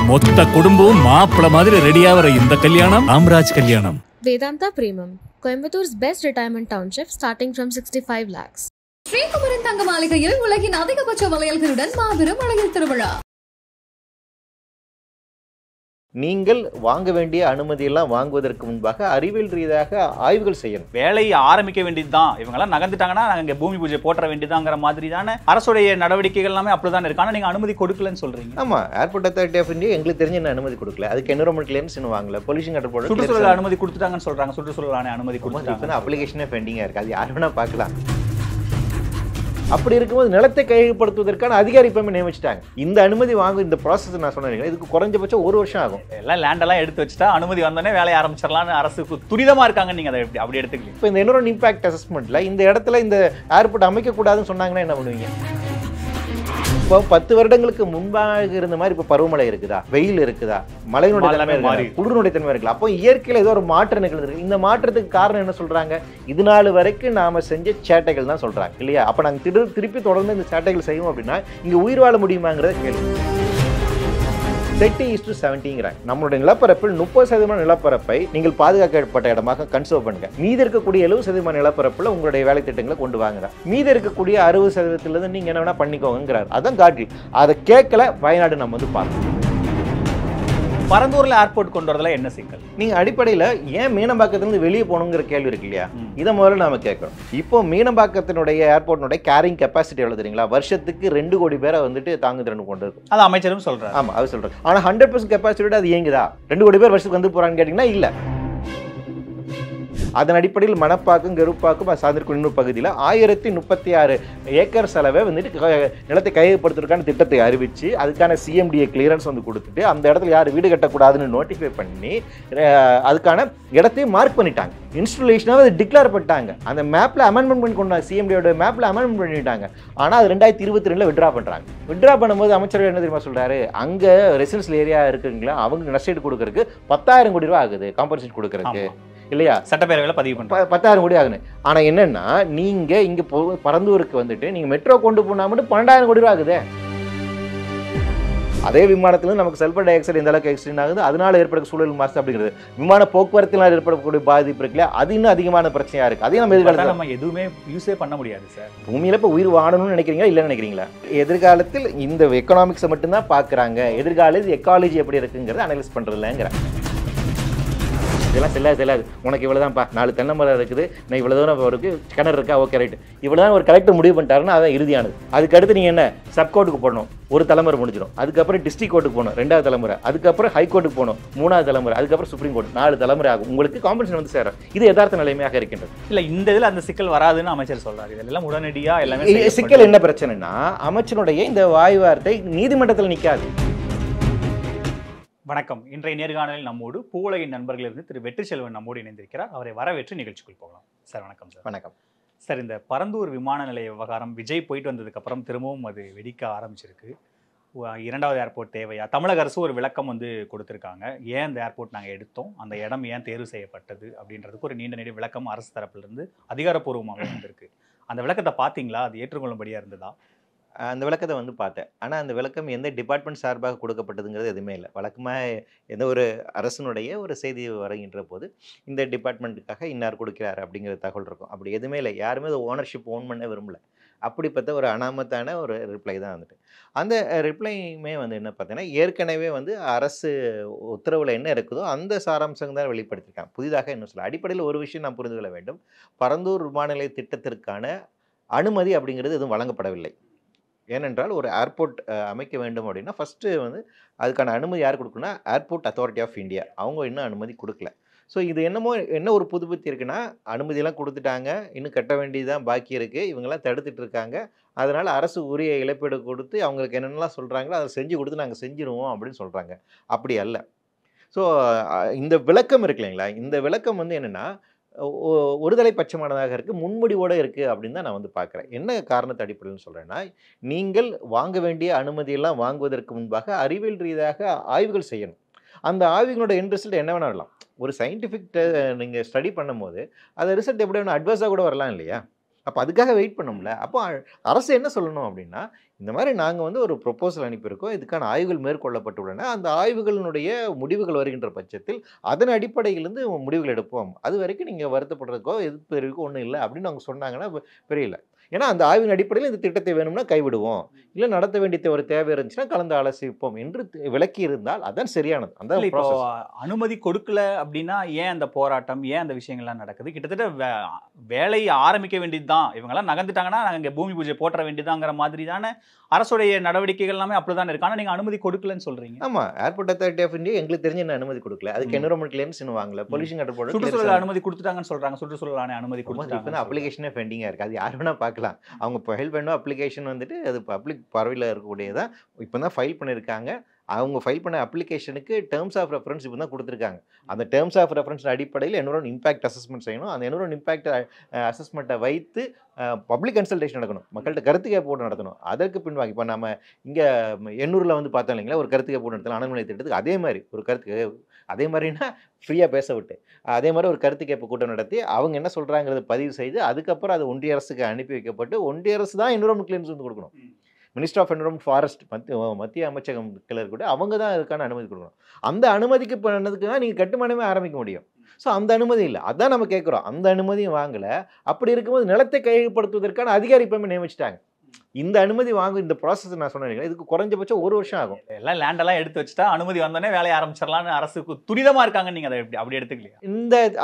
மொத்த குடும்பம் மாப்பிள மாதிரி ரெடியாகிற இந்த கல்யாணம் ராம்ராஜ் கல்யாணம். Vedanta Premium, Coimbator's best retirement township starting from 65 lakhs. Sri Kumaran தங்க மாளிகையில் உலகின் அதிகபட்ச வளையல்களுடன் மாபெரும் அழகில் திருவிழா. நீங்கள் வாங்க வேண்டிய அனுமதியெல்லாம் வாங்குவதற்கு முன்பாக அறிவியல் ரீதியாக ஆய்வுகள் செய்யணும். வேலையை ஆரம்பிக்க வேண்டியதுதான். இவங்கெல்லாம் நகர்ந்துட்டாங்கன்னா நாங்கள் இங்கே பூமி பூஜை போட்டுற வேண்டியதாங்கிற மாதிரி தானே அரசுடைய நடவடிக்கைகள் எல்லாமே அப்படிதான் இருக்கு. ஆனால் நீங்கள் அனுமதி கொடுக்கலன்னு சொல்றீங்க. ஆமா, ஏர்போர்ட் அத்தாரிட்டி ஆஃப் இந்தியா எங்களுக்கு தெரிஞ்ச என்ன அனுமதி கொடுக்கல. அதுக்கு என்விரான்மெண்ட் கிளியரன்ஸ் இன்னும் வாங்கல. பொல்யூஷன் கண்ட்ரோல் போர்டு சுற்றுச்சூழல் அனுமதி கொடுத்துட்டாங்கன்னு சொல்றாங்க. சுற்றுச்சூழல் ஆணைய அனுமதி கொடுத்துட்டாங்க. இப்போ அப்ளிகேஷனே பெண்டிங்கா இருக்கு. அது யார் வேணா பார்க்கலாம். அப்படி இருக்கும்போது நிலத்தை கையகப்படுத்துவதற்கான அதிகாரி இப்பவுமே நியமிச்சிட்டாங்க. இந்த அனுமதி வாங்க இந்த ப்ராசஸ் நான் சொன்னேன், இதுக்கு குறைஞ்சபட்சம் 1 வருஷம் ஆகும். எல்லாம் லேண்டெல்லாம் எடுத்து வச்சுட்டா அனுமதி வந்தோடனே வேலையை ஆரம்பிச்சிடலாம்னு அரசுக்கு துரிதமா இருக்காங்க. நீங்க அதை அப்படி எடுத்துக்கலாம். இப்போ இந்த என்விரான்மெண்ட் இம்பாக்ட் அசஸ்மெண்ட்ல இந்த இடத்துல இந்த ஏர்போர்ட் அமைக்க கூடாதுன்னு சொன்னாங்கன்னா என்ன பண்ணுவீங்க? இப்போ 10 வருடங்களுக்கு முன்பாக இருந்த மாதிரி இப்போ பருவமழை இருக்குதா, வெயில் இருக்குதா, மழையினுடைய தன்மை மாறி குளிர்னுடைய தன்மை இருக்குல்ல. அப்போ இயற்கையில் ஏதோ ஒரு மாற்றம் நிகழ்ந்துருக்கு. இந்த மாற்றத்துக்கு காரணம் என்ன சொல்றாங்க? இது நாள் வரைக்கும் நாம செஞ்ச சேட்டைகள் தான் சொல்றாங்க இல்லையா? அப்போ நாங்கள் திருப்பி தொடர்ந்து இந்த சேட்டைகள் செய்வோம் அப்படின்னா இங்க உயிர் வாழ முடியுமாங்கிறத கேள்வி. 30:70ங்கிறாங்க. நம்மளுடைய நிலப்பரப்பில் 30% நிலப்பரப்பை நீங்கள் பாதுகாக்கப்பட்ட இடமாக கன்சர்வ் பண்ணுங்க. மீதி இருக்கக்கூடிய 70% நிலப்பரப்புல உங்களுடைய வேலை திட்டங்களை கொண்டு வாங்குறாங்க. மீதி இருக்கக்கூடிய 60%லேருந்து நீங்க என்ன வேணா பண்ணிக்கோங்கிறார். அதான் காட்கில். அதை கேட்கல வயநாடு நம்ம வந்து பார்க்கணும். பரந்தூர்ல ஏர்போர்ட் கொண்டு வரதுல என்ன சிக்கல்? நீங்க அடிப்படையில ஏன் மீனம்பாக்கத்திலிருந்து வெளியே போகணுங்கிற கேள்வி இருக்கு இல்லையா? இதை முதல்ல நாம கேட்கணும். இப்போ மீனம்பாக்கத்தினுடைய ஏர்போர்ட்னுடைய கேரிங் கெப்பாசிட்டி எவ்வளவு தெரியுங்களா? வருஷத்துக்கு 2 கோடி பேரை வந்துட்டு தாங்கு திறன் கொண்டு இருக்கும். அது அமைச்சரும் சொல்றாரு. ஆமா, அவர் சொல்றாரு. ஆனா 100% கெப்பாசிட்டியோட அது இயங்குதா? 2 கோடி பேர் வருஷத்துக்கு வந்து போறான்னு கேட்டீங்கன்னா இல்ல. அதன் அடிப்படையில் மணப்பாக்கும் கருப்பாக்கும் சார்ந்திருக்கும் இன்னொரு பகுதியில் 1036 ஏக்கர் செலவை வந்துட்டு நிலத்தை கையகப்படுத்துறதுக்கான திட்டத்தை அறிவிச்சு அதுக்கான சிஎம்டிஏ கிளியரன்ஸ் வந்து கொடுத்துட்டு அந்த இடத்துல யார் வீடு கட்டக்கூடாதுன்னு நோட்டிஃபை பண்ணி அதுக்கான இடத்தையும் மார்க் பண்ணிட்டாங்க. இன்ஸ்டாலேஷனாக அதை டிக்ளேர் பண்ணிட்டாங்க. அந்த மேப்பில் அமெண்ட்மெண்ட் பண்ணி கொண்டு சிஎம்டியோட மேப்பில் அமெண்ட்மெண்ட் பண்ணிட்டாங்க. ஆனால் அது 2022 விட்ரா பண்ணுறாங்க. விட்ரா பண்ணும்போது அமைச்சர் என்ன தெரியுமா சொல்கிறாரு? அங்கே ரெசிடென்ஷியல் ஏரியா இருக்குங்களா, அவங்க நஷ்டீடு கொடுக்கறதுக்கு 10,000 கோடி ரூபா ஆகுது காம்பன்சேட் கொடுக்கறதுக்கு இல்லையா? சட்டப்பேரவையில பதிவு பண்ண 10,000 கோடி ஆகுது. ஆனா என்னன்னா நீங்க இங்க பரந்தூருக்கு வந்துட்டு நீங்க மெட்ரோ கொண்டு போனா மட்டும் 12,000 கோடி ரூபா ஆகுது. அதே விமானத்துல நமக்கு சல்பர் டை ஆக்சைடு எந்த அளவுக்கு எக்ஸ்டெண்ட் ஆகுது, அதனால ஏற்படுற சூழல் மாசு அப்படிங்கிறது விமான போக்குவரத்தினால் ஏற்படக்கூடிய பாதிப்பு இருக்குல்ல, அது இன்னும் அதிகமான பிரச்சனையா இருக்கு. அதையும் நம்ம எதிர்காலத்தில் நம்ம எதுவுமே யூஸே பண்ண முடியாது சார். பூமியில இப்ப உயிர் வாழணும்னு நினைக்கிறீங்களா இல்லைன்னு நினைக்கிறீங்களா? எதிர்காலத்தில் இந்த எக்கனாமிக்ஸை மட்டும்தான் பாக்குறாங்க. எதிர்காலத்தில் எக்காலஜி எப்படி இருக்குங்கிறத அனலைஸ் பண்றதுலங்கிறாங்க. இதெல்லாம் செல்லாது. உனக்கு இவ்வளோதான்ப்பா, 4 தென்னை மரம் இருக்குது, நான் இவ்வளோ தூரம் இருக்கு, கிணறு இருக்கா, ஓகே ரைட்டு, இவ்வளோதான் ஒரு கலெக்டர் முடிவு பண்ணிட்டாருன்னா அதான் இறுதியானது. அதுக்கடுத்து நீங்கள் என்ன சப்கோர்ட்டுக்கு போடணும், ஒரு தலைமுறை முடிஞ்சிடும். அதுக்கப்புறம் டிஸ்ட்ரிக்ட் கோர்ட்டுக்கு போகணும், 2வது தலைமுறை. அதுக்கப்புறம் ஹைகோர்ட்டுக்கு போகணும், 3வது தலைமுறை. அதுக்கப்புறம் சுப்ரீம் கோர்ட், 4 தலைமுறை ஆகும். உங்களுக்கு காம்பன்சேஷன் வந்து சேரும். இது யதார்த்த நிலைமையாக இருக்கின்றது. இல்லை, இந்த இதில் அந்த சிக்கல் வராதுன்னு அமைச்சர் சொல்றாரு. இதெல்லாம் உடனடியாக எல்லாமே சிக்கல் என்ன பிரச்சனைனா அமைச்சருடைய இந்த வாய் வார்த்தை நீதிமன்றத்தில் நிற்காது. வணக்கம். இன்றைய நேர்காணலில் நம்மோடு பூவுலகின் நண்பர்களிலிருந்து திரு வெற்றிச்செல்வன் நம்மோடு இணைந்திருக்கிறார். அவரை வரவேற்று நிகழ்ச்சிக்குள் போகலாம். சார் வணக்கம். சார் வணக்கம். சார், இந்த பரந்தூர் விமான நிலைய விவகாரம் விஜய் போயிட்டு வந்ததுக்கு அப்புறம் திரும்பவும் அது வெடிக்க ஆரம்பிச்சிருக்கு. 2வது ஏர்போர்ட் தேவையா? தமிழக அரசு ஒரு விளக்கம் வந்து கொடுத்துருக்காங்க. ஏன் இந்த ஏர்போர்ட் நாங்கள் எடுத்தோம், அந்த இடம் ஏன் தேர்வு செய்யப்பட்டது அப்படின்றதுக்கு ஒரு நீண்ட நெடிய விளக்கம் அரசு தரப்பிலிருந்து அதிகாரப்பூர்வமாக வந்திருக்கு. அந்த விளக்கத்தை பார்த்தீங்களா? அது ஏற்றுக்கொள்ளும்படியாக இருந்ததா? அந்த விளக்கத்தை வந்து பார்த்தேன். ஆனால் அந்த விளக்கம் எந்த டிபார்ட்மெண்ட் சார்பாக கொடுக்கப்பட்டதுங்கிறது எதுவுமே இல்லை. வழக்கமாக எந்த ஒரு அரசனுடைய ஒரு செய்தி வருகின்ற போது இந்த டிபார்ட்மெண்ட்டுக்காக இன்னார் கொடுக்கிறார் அப்படிங்கிற தகவல் இருக்கும். அப்படி எதுவுமே இல்லை. யாருமே அதை ஓனர்ஷிப் ஓன் பண்ண விரும்பலை. அப்படிப்பட்ட ஒரு அனாமத்தான ஒரு ரிப்ளை தான் வந்துட்டு. அந்த ரிப்ளையுமே வந்து என்ன பார்த்தீங்கன்னா ஏற்கனவே வந்து அரசு உத்தரவில் என்ன இருக்குதோ அந்த சாராம்சம் தான் வெளிப்படுத்தியிருக்காங்க. புதிதாக என்ன சொல்ல அடிப்படையில் ஒரு விஷயம் நாம் புரிந்து கொள்ள வேண்டும். பரந்தூர் விமான நிலைய திட்டத்திற்கான அனுமதி அப்படிங்கிறது எதுவும் வழங்கப்படவில்லை. ஏனென்றால் ஒரு ஏர்போர்ட் அமைக்க வேண்டும் அப்படின்னா ஃபஸ்ட்டு வந்து அதுக்கான அனுமதி யார் கொடுக்கணும்னா ஏர்போர்ட் அத்தாரிட்டி ஆஃப் இந்தியா. அவங்க இன்னும் அனுமதி கொடுக்கல. ஸோ இது என்ன ஒரு புதுப்பித்தி இருக்குன்னா அனுமதியெல்லாம் கொடுத்துட்டாங்க, இன்னும் கட்ட வேண்டியதுதான் பாக்கி இருக்குது, இவங்கெல்லாம் தடுத்துட்டு இருக்காங்க. அதனால் அரசு உரிய இழப்பீடு கொடுத்து அவங்களுக்கு என்னென்னலாம் சொல்கிறாங்களோ அதை செஞ்சு கொடுத்து நாங்கள் செஞ்சுருவோம் அப்படின்னு சொல்கிறாங்க. அப்படி அல்ல. ஸோ இந்த விளக்கம் இருக்கு இல்லைங்களா, இந்த விளக்கம் வந்து என்னென்னா ஒருதலை பட்சமானதாக இருக்குது, முன்முடிவோடு இருக்குது அப்படின்னு தான் நான் வந்து பார்க்குறேன். என்ன காரணத்தை அடிப்படையில் சொல்கிறேன்னா, நீங்கள் வாங்க வேண்டிய அனுமதியெல்லாம் வாங்குவதற்கு முன்பாக அறிவியல் ரீதியாக ஆய்வுகள் செய்யணும். அந்த ஆய்வுகளோட எண்ட் ரிசல்ட் என்ன வேணா வரலாம். ஒரு சயின்டிஃபிக் நீங்கள் ஸ்டடி பண்ணும்போது அந்த ரிசல்ட் எப்படி வேணும் அட்வர்ஸாக கூட வரலாம் இல்லையா? அப்போ அதுக்காக வெயிட் பண்ணோம்ல. அப்போ அரசு என்ன சொல்லணும் அப்படின்னா, இந்த மாதிரி நாங்கள் வந்து ஒரு ப்ரொப்போசல் அனுப்பியிருக்கோம், இதுக்கான ஆய்வுகள் மேற்கொள்ளப்பட்டுள்ளன, அந்த ஆய்வுகளினுடைய முடிவுகள் வருகின்ற பட்சத்தில் அதன் அடிப்படையிலிருந்து முடிவுகள் எடுப்போம், அது வரைக்கும் நீங்கள் வருத்தப்படுறதுக்கோ எதிர்ப்பு தெரிவிக்கோ ஒன்றும் இல்லை அப்படின்னு அவங்க சொன்னாங்கன்னா பெரியல. ஏன்னா அந்த ஆய்வின் அடிப்படையில் இந்த திட்டத்தை வேணும்னா கைவிடுவோம், இல்லை நடத்த வேண்டிய ஒரு தேவை இருந்துச்சுன்னா கலந்து ஆலோசிப்போம் என்று விளக்கி இருந்தால் அதான் சரியானது. அந்த இப்போ அனுமதி கொடுக்கல அப்படின்னா ஏன் அந்த போராட்டம், ஏன் அந்த விஷயங்கள்லாம் நடக்குது? கிட்டத்தட்ட வேலையை ஆரம்பிக்க வேண்டியது தான், இவங்கெல்லாம் நகர்ந்துட்டாங்கன்னா நாங்கள் இங்கே பூமி பூஜை போட்டுற வேண்டியதாங்கிற மாதிரி தானே அரசுடைய நடவடிக்கைகள் எல்லாமே அப்படிதான் இருக்கு. ஆனால் நீங்கள் அனுமதி கொடுக்கலன்னு சொல்றீங்க. ஆமாம், ஏர்போர்ட் அத்தாரிட்டி ஆஃப் இந்தியா எங்களுக்கு தெரிஞ்ச என்ன அனுமதி கொடுக்கல, அதுக்கு என்விரான்மெண்ட் கிளியரன்ஸ் இன்னும் வாங்கல, பொல்யூஷன் கண்ட்ரோல் போர்டு சுற்றுச்சூழல் அனுமதி கொடுத்துட்டாங்கன்னு சொல்றாங்க, சுற்றுச்சூழல் ஆணைய அனுமதி கொடுத்துட்டாங்க. அப்ளிகேஷனே பெண்டிங்காக இருக்குது, அது யார் வேணால் பார்க்கலாம். அவங்க ஃபைல் பண்ண அப்ளிகேஷன் வந்துட்டு அது பப்ளிக் பார்வையில் இருக்கக்கூடியதான், இப்போ தான் ஃபைல் பண்ணியிருக்காங்க. அவங்க ஃபைல் பண்ண அப்ளிகேஷனுக்கு டேர்ம்ஸ் ஆஃப் ரெஃபரன்ஸ் இப்போ தான் கொடுத்துருக்காங்க. அந்த டேர்ம்ஸ் ஆஃப் ரெஃபரன்ஸ் அடிப்படையில் என்விரான்மெண்ட் இம்பாக்ட் அசஸ்மெண்ட் செய்யணும். அந்த என்விரான்மெண்ட் இம்பாக்ட் அசஸ்மெண்ட்டை வைத்து பப்ளிக் கன்சல்டேஷன் நடக்கணும், மக்கள்கிட்ட கருத்து கேட்போடு நடத்தணும். அதற்கு பின்வாங்க இப்போ நம்ம இங்கே எண்ணூரில் வந்து பார்த்தோம் இல்லைங்களா, ஒரு கருத்து கேட்போடு நடத்தலாம் அணுகுமுறை திட்டத்துக்கு. அதே மாதிரி ஒரு கருத்து, அதே மாதிரினா ஃப்ரீயாக பேச விட்டு அதே மாதிரி ஒரு கருத்து கேட்பு கூட்டம் நடத்தி அவங்க என்ன சொல்கிறாங்கிறத பதிவு செய்து அதுக்கப்புறம் அது ஒன்றிய அரசுக்கு அனுப்பி வைக்கப்பட்டு ஒன்றிய அரசு தான் என்விரான்மெண்ட் கிளியரன்ஸ் வந்து கொடுக்கணும். மினிஸ்டர் ஆஃப் என்விரான்மெண்ட் ஃபாரஸ்ட் மத்திய அமைச்சகம் கீழே கூட அவங்க தான் அதுக்கான அனுமதி கொடுக்கணும். அந்த அனுமதிக்கு பண்ணதுக்கு தான் நீங்கள் கட்டுமானமே ஆரம்பிக்க முடியும். ஸோ அந்த அனுமதி இல்லை, அதான் நம்ம கேட்குறோம். அந்த அனுமதியும் வாங்கலை. அப்படி இருக்கும்போது நிலத்தை கையகப்படுத்துவதற்கான அதிகாரி இப்போமே நியமிச்சிட்டாங்க. இந்த அனுமதி வாங்க இந்த ப்ராசஸ் நான் சொன்னேன், இதுக்கு குறைஞ்சபட்சம் 1 வருஷம் ஆகும். எல்லாம் லேண்டெல்லாம் எடுத்து வச்சுட்டா அனுமதி வந்தோடனே வேலையை ஆரம்பிச்சிடலாம்னு அரசுக்கு துரிதமாக இருக்காங்க. நீங்கள் அதை அப்படி எடுத்துக்கலையா?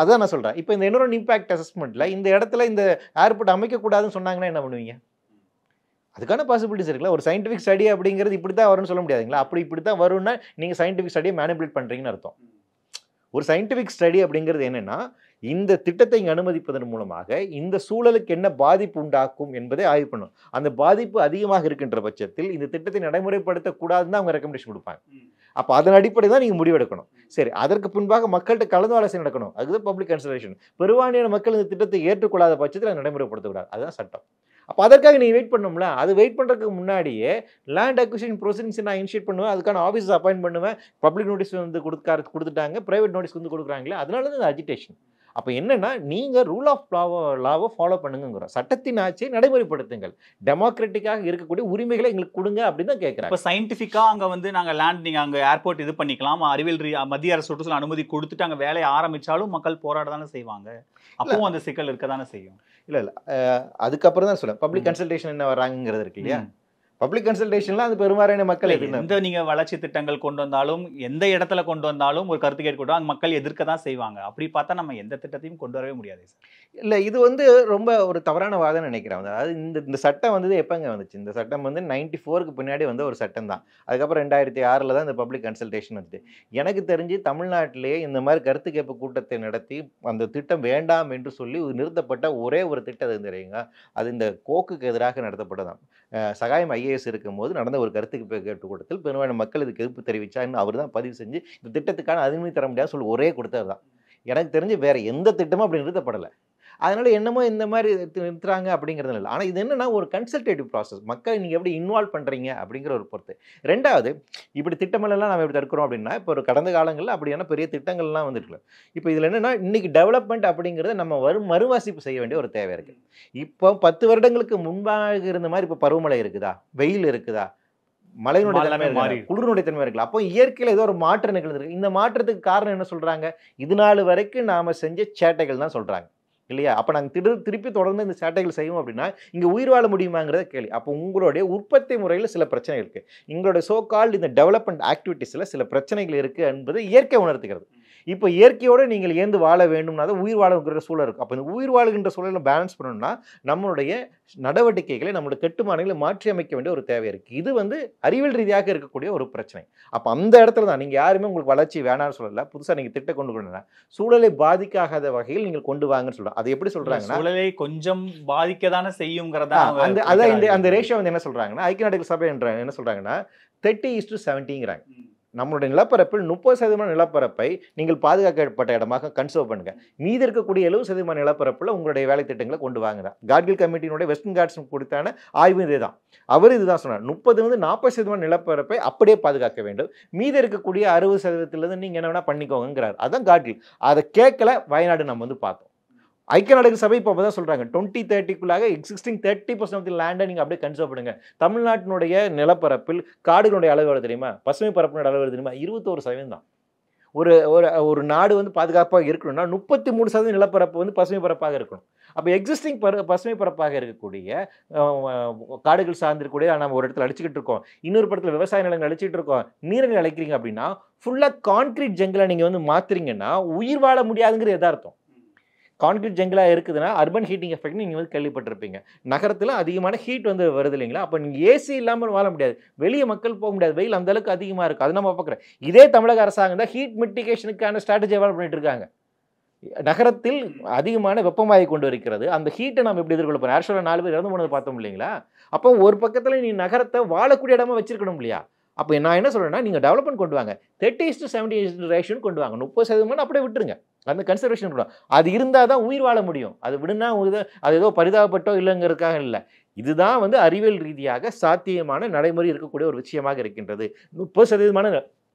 அதான் நான் சொல்கிறேன். இப்போ இந்த என்விரான்மெண்ட் இம்பாக்ட் அசஸ்மெண்ட்டில் இந்த இடத்துல இந்த ஏர்போர்ட் அமைக்கக்கூடாதுன்னு சொன்னாங்கன்னா என்ன பண்ணுவீங்க? அதுக்கான பாசிபிலிட்டிஸ் இருக்குல்ல. ஒரு சயின்டிஃபிக் ஸ்டடி அப்படிங்கிறது இப்படி தான் வரும்னு சொல்ல முடியாதுங்களா? இப்படி தான் வரும்னா நீங்கள் சயின்டிஃபிக் ஸ்டடியை மேனிபுலேட் பண்ணுறீங்கன்னு அர்த்தம். ஒரு சயின்டிஃபிக் ஸ்டடி அப்படிங்கிறது என்னென்னா, இந்த திட்டத்தை இங்கே அனுமதிப்பதன் மூலமாக இந்த சூழலுக்கு என்ன பாதிப்பு உண்டாக்கும் என்பதை ஆய்வு பண்ணும். அந்த பாதிப்பு அதிகமாக இருக்கின்ற பட்சத்தில் இந்த திட்டத்தை நடைமுறைப்படுத்தக்கூடாதுன்னு அவங்க ரெக்கமெண்டேஷன் கொடுப்பாங்க. அப்போ அதன் அடிப்படையில் தான் நீங்கள் முடிவெடுக்கணும். சரி, அதற்கு பின்பாக மக்கள்கிட்ட கலந்து ஆலோசனை நடக்கணும். அதுதான் பப்ளிக் கன்சல்டேஷன். பெரும்பான்மையான மக்கள் இந்த திட்டத்தை ஏற்றுக்கொள்ளாத பட்சத்தில் நடைமுறைப்படுத்தக்கூடாது, அதுதான் சட்டம். அப்போ அதற்காக நீங்கள் வெயிட் பண்ணணும்ல. அது வெயிட் பண்ணுறதுக்கு முன்னாடியே லேண்ட் அக்விசிஷன் ப்ரொசீடிங்ஸ் நான் இனிஷியேட் பண்ணுவேன், அதுக்கான ஆஃபீஸஸ் அப்பாயின்ட் பண்ணுவேன். பப்ளிக் நோட்டீஸ் வந்து கொடுத்துட்டாங்க, ப்ரைவேட் நோட்டீஸ் வந்து கொடுக்குறாங்களே, அதனால தான் அஜிடேஷன். அப்போ என்னென்னா, நீங்கள் ரூல் ஆஃப் லாவை ஃபாலோ பண்ணுங்கிறோம். சட்டத்தின் ஆட்சியை நடைமுறைப்படுத்துங்கள், டெமோக்ராட்டிக்காக இருக்கக்கூடிய உரிமைகளை எங்களுக்கு கொடுங்க அப்படின்னு தான் கேட்குறாங்க. இப்போ சயின்டிஃபிக்காக அங்கே வந்து நாங்கள் லேண்ட் நீங்கள் அங்கே ஏர்போர்ட் இது பண்ணிக்கலாம், அறிவியல் மத்திய அரசு சுற்றுச்சூழல் அனுமதி கொடுத்துட்டு அங்கே வேலையை ஆரம்பித்தாலும் மக்கள் போராட தானே செய்வாங்க. அப்பவும் அந்த சிக்கல் இருக்க தானே செய்யும். இல்லை அதுக்கப்புறம் தான் சொல்லுவேன், பப்ளிக் கன்சல்டேஷன் என்ன வராங்கிறது இருக்கு இல்லையா. பப்ளிக் கன்சல்டேஷன்லாம் அது பெரும்பாலான மக்கள் எந்த நீங்கள் வளர்ச்சி திட்டங்கள் கொண்டு வந்தாலும், எந்த இடத்துல கொண்டு வந்தாலும் ஒரு கருத்து கேட்கட்டும், அந்த மக்கள் எதிர்க்க தான் செய்வாங்க. அப்படி பார்த்தா நம்ம எந்த திட்டத்தையும் கொண்டு வரவே முடியாது சார். இல்லை, இது வந்து ரொம்ப ஒரு தவறான வாதம் நினைக்கிறேன். அதாவது இந்த சட்டம் வந்து எப்போங்க வந்துச்சு? இந்த சட்டம் வந்து 94க்கு பின்னாடி வந்து ஒரு சட்டம் தான். அதுக்கப்புறம் 2006 தான் இந்த பப்ளிக் கன்சல்டேஷன் வந்துட்டு. எனக்கு தெரிஞ்சு தமிழ்நாட்டிலேயே இந்த மாதிரி கருத்து கேட்பு கூட்டத்தை நடத்தி அந்த திட்டம் வேண்டாம் என்று சொல்லி நிறுத்தப்பட்ட ஒரே ஒரு திட்டம் அது தெரியுங்க. அது இந்த கோக்குக்கு எதிராக நடத்தப்பட்டதான். சகாயம் ஐஏஎஸ் இருக்கும்போது நடந்த ஒரு கருத்து கேட்பு கூட்டத்தில் பெரும்பாலான மக்கள் இதுக்கு எதிர்ப்பு தெரிவித்தான்னு அவர் தான் பதிவு செஞ்சு இந்த திட்டத்துக்கான அனுமதி தர முடியாது சொல்லி ஒரே கொடுத்தது தான். எனக்கு தெரிஞ்சு வேற எந்த திட்டமும் அப்படி நிறுத்தப்படலை. அதனால என்னமோ இந்த மாதிரி நிறுத்துறாங்க அப்படிங்கிறது இல்லை. ஆனால் இது என்னன்னா ஒரு கன்சல்டேட்டிவ் ப்ராசஸ், மக்கள் நீங்கள் எப்படி இன்வால்வ் பண்ணுறீங்க அப்படிங்கிற ஒரு பொறுத்து. ரெண்டாவது, இப்படி திட்டமெல்லாம் நம்ம எப்படி தடுக்கிறோம் அப்படின்னா, இப்போ ஒரு கடந்த காலங்களில் அப்படியான பெரிய திட்டங்கள்லாம் வந்துட்டு இப்போ இதில் என்னென்னா இன்னைக்கு டெவலப்மெண்ட் அப்படிங்கிறத நம்ம மறுவாசிப்பு செய்ய வேண்டிய ஒரு தேவை இருக்குது. இப்போ 10 வருடங்களுக்கு முன்பாக இருந்த மாதிரி இப்போ பருவமழை இருக்குதா, வெயில் இருக்குதா, மழையினுடைய தன்மை மாறி குளிர்னுடைய தன்மை இருக்குல்ல. அப்போ இயற்கையில் ஏதோ ஒரு மாற்றம் நிகழ்ந்துருக்கு. இந்த மாற்றத்துக்கு காரணம் என்ன சொல்கிறாங்க? இது நாள் வரைக்கும் நாம் செஞ்ச சேட்டைகள் தான் சொல்கிறாங்க இல்லையா. அப்போ நாங்கள் திருப்பி தொடர்ந்து இந்த சேட்டைகள் செய்வோம் அப்படின்னா இங்கே உயிர் வாழ முடியுமாங்கிறத கேள்வி. அப்போ உங்களுடைய உற்பத்தி முறையில் சில பிரச்சனை இருக்குது, எங்களுடைய சோ கால்டு இந்த டெவலப்மெண்ட் ஆக்டிவிட்டீஸில் சில பிரச்சனைகள் இருக்குது என்பது இயற்கை உணர்த்துகிறது. இப்போ இயற்கையோடு நீங்கள் ஏந்து வாழ வேண்டும்னா தான் உயிர் வாழுகிற சூழல் இருக்குது. அப்போ இந்த உயிர் வாழுகின்ற சூழலை பேலன்ஸ் பண்ணணும்னா நம்மளுடைய நடவடிக்கைகளை, நம்மளுடைய கட்டுமானங்களை மாற்றி அமைக்க வேண்டிய ஒரு தேவை இருக்குது. இது வந்து அறிவியல் ரீதியாக இருக்கக்கூடிய ஒரு பிரச்சனை. அப்போ அந்த இடத்துல தான் நீங்கள் யாருமே உங்களுக்கு வளர்ச்சி வேணாம்னு சொல்லலை, புதுசாக நீங்கள் திட்டம் கொண்டு கொண்டு சூழலை பாதிக்காத வகையில் நீங்கள் கொண்டு வாங்கன்னு சொல்கிறாங்க. அது எப்படி சொல்கிறாங்கன்னா, சூழலை கொஞ்சம் பாதிக்க தானே செய்யுங்கிறதா அந்த ரேஷியோ வந்து என்ன சொல்கிறாங்கன்னா, ஐக்கிய நாடுகள் சபை என்ன சொல்கிறாங்கன்னா 30:70ங்கிறாங்க. நம்மளுடைய நிலப்பரப்பில் 30% நிலப்பரப்பை நீங்கள் பாதுகாக்கப்பட்ட இடமாக கன்சர்வ் பண்ணுங்க, மீதி இருக்கக்கூடிய 70% நிலப்பரப்பில் உங்களுடைய வேலை திட்டங்களை கொண்டு வாங்குறாங்க. காட்கில் கமிட்டியினுடைய வெஸ்டர்ன் காட்ஸ் கொடுத்தான ஆய்வு இதே தான். அவர் இதுதான் சொன்னார், 30-40% நிலப்பரப்பை அப்படியே பாதுகாக்க வேண்டும், மீதி இருக்கக்கூடிய 60%லேருந்து நீங்கள் என்ன வேணால் பண்ணிக்கோங்கிறார். அதுதான் காட்கில். அதை கேட்கல வயநாடு நம்ம வந்து பார்த்தோம். ஐக்கிய நாடுகள் சபை இப்போ தான் சொல்கிறாங்க 2030க்குள்ளாக எக்ஸிஸ்டிங் 30% ஆஃப் தி லேண்டை நீங்கள் அப்படியே கன்சர்வ் பண்ணுங்க. தமிழ்நாட்டினுடைய நிலப்பரப்பில் காடுகளுடைய அளவு எவ்வளவு தெரியுமா? பசுமை பரப்பினுடைய அளவு எவ்வளவு தெரியுமா? 21% தான். ஒரு ஒரு ஒரு நாடு வந்து பாதுகாப்பாக இருக்கணும்னா 33% நிலப்பரப்பு வந்து பசுமை பரப்பாக இருக்கணும். அப்போ எக்ஸிஸ்டிங் பசுமை பரப்பாக இருக்கக்கூடிய காடுகள் சார்ந்திருக்கக்கூடிய நம்ம ஒரு இடத்துல அழிச்சிக்கிட்டு இருக்கோம், இன்னொரு படத்தில் விவசாய நிலங்கள் அழிச்சிட்டு இருக்கோம், நீரை அழிக்கிறீங்க அப்படின்னா ஃபுல்லாக கான்கிரீட் ஜங்கிளை நீங்கள் வந்து மாற்றுறீங்கன்னா உயிர் வாழ முடியாதுங்கிறது எதார்த்தம். கான்கிரீட் ஜங்கிளாக இருக்குதுன்னா அர்பன் ஹீட்டிங் எஃபெக்ட் நீங்கள் வந்து கேள்விப்பட்டிருப்பீங்க. நகரத்தில் அதிகமான ஹீட் வந்து வருது இல்லைங்களா? அப்போ நீங்கள் ஏசி இல்லாமல் வாழ முடியாது, வெளியே மக்கள் போக முடியாது, வெயில் அந்த அளவுக்கு அதிகமாக இருக்குது. அது நம்ம பார்க்குறோம். இதே தமிழக அரசாங்கம் தான் ஹீட் மிட்டிகேஷனுக்கான ஸ்ட்ராட்டஜி டெவலப் பண்ணிட்டு இருக்காங்க. நகரத்தில் அதிகமான வெப்பமாகி கொண்டு இருக்கிறது, அந்த ஹீட்டை நம்ம எப்படி எதிர்கொள்ள போகிறோம்? ஆக்சுவலாக 4 பேர் இறந்து போனது பார்த்தோம் இல்லைங்களா? அப்போ ஒரு பக்கத்தில் நீ நகரத்தை வாழக்கூடிய இடமா வச்சிருக்கணும் இல்லையா? அப்போ நான் என்ன சொல்கிறேன்னா, நீங்கள் டெவலப்மெண்ட் கொண்டு வாங்க, 30:70 ரேஷன் கொண்டு வாங்க, 30% அப்படியே விட்டுருங்க, அந்த கன்சர்வேஷன் கொண்டு வாங்க. அது இருந்தால் தான் உயிர் வாழ முடியும். அது விடுனா அது ஏதோ பரிதாபப்பட்டோ இல்லைங்கிறதுக்காக இல்லை. இதுதான் வந்து அறிவியல் ரீதியாக சாத்தியமான நடைமுறை இருக்கக்கூடிய ஒரு விஷயமாக இருக்கின்றது. 30%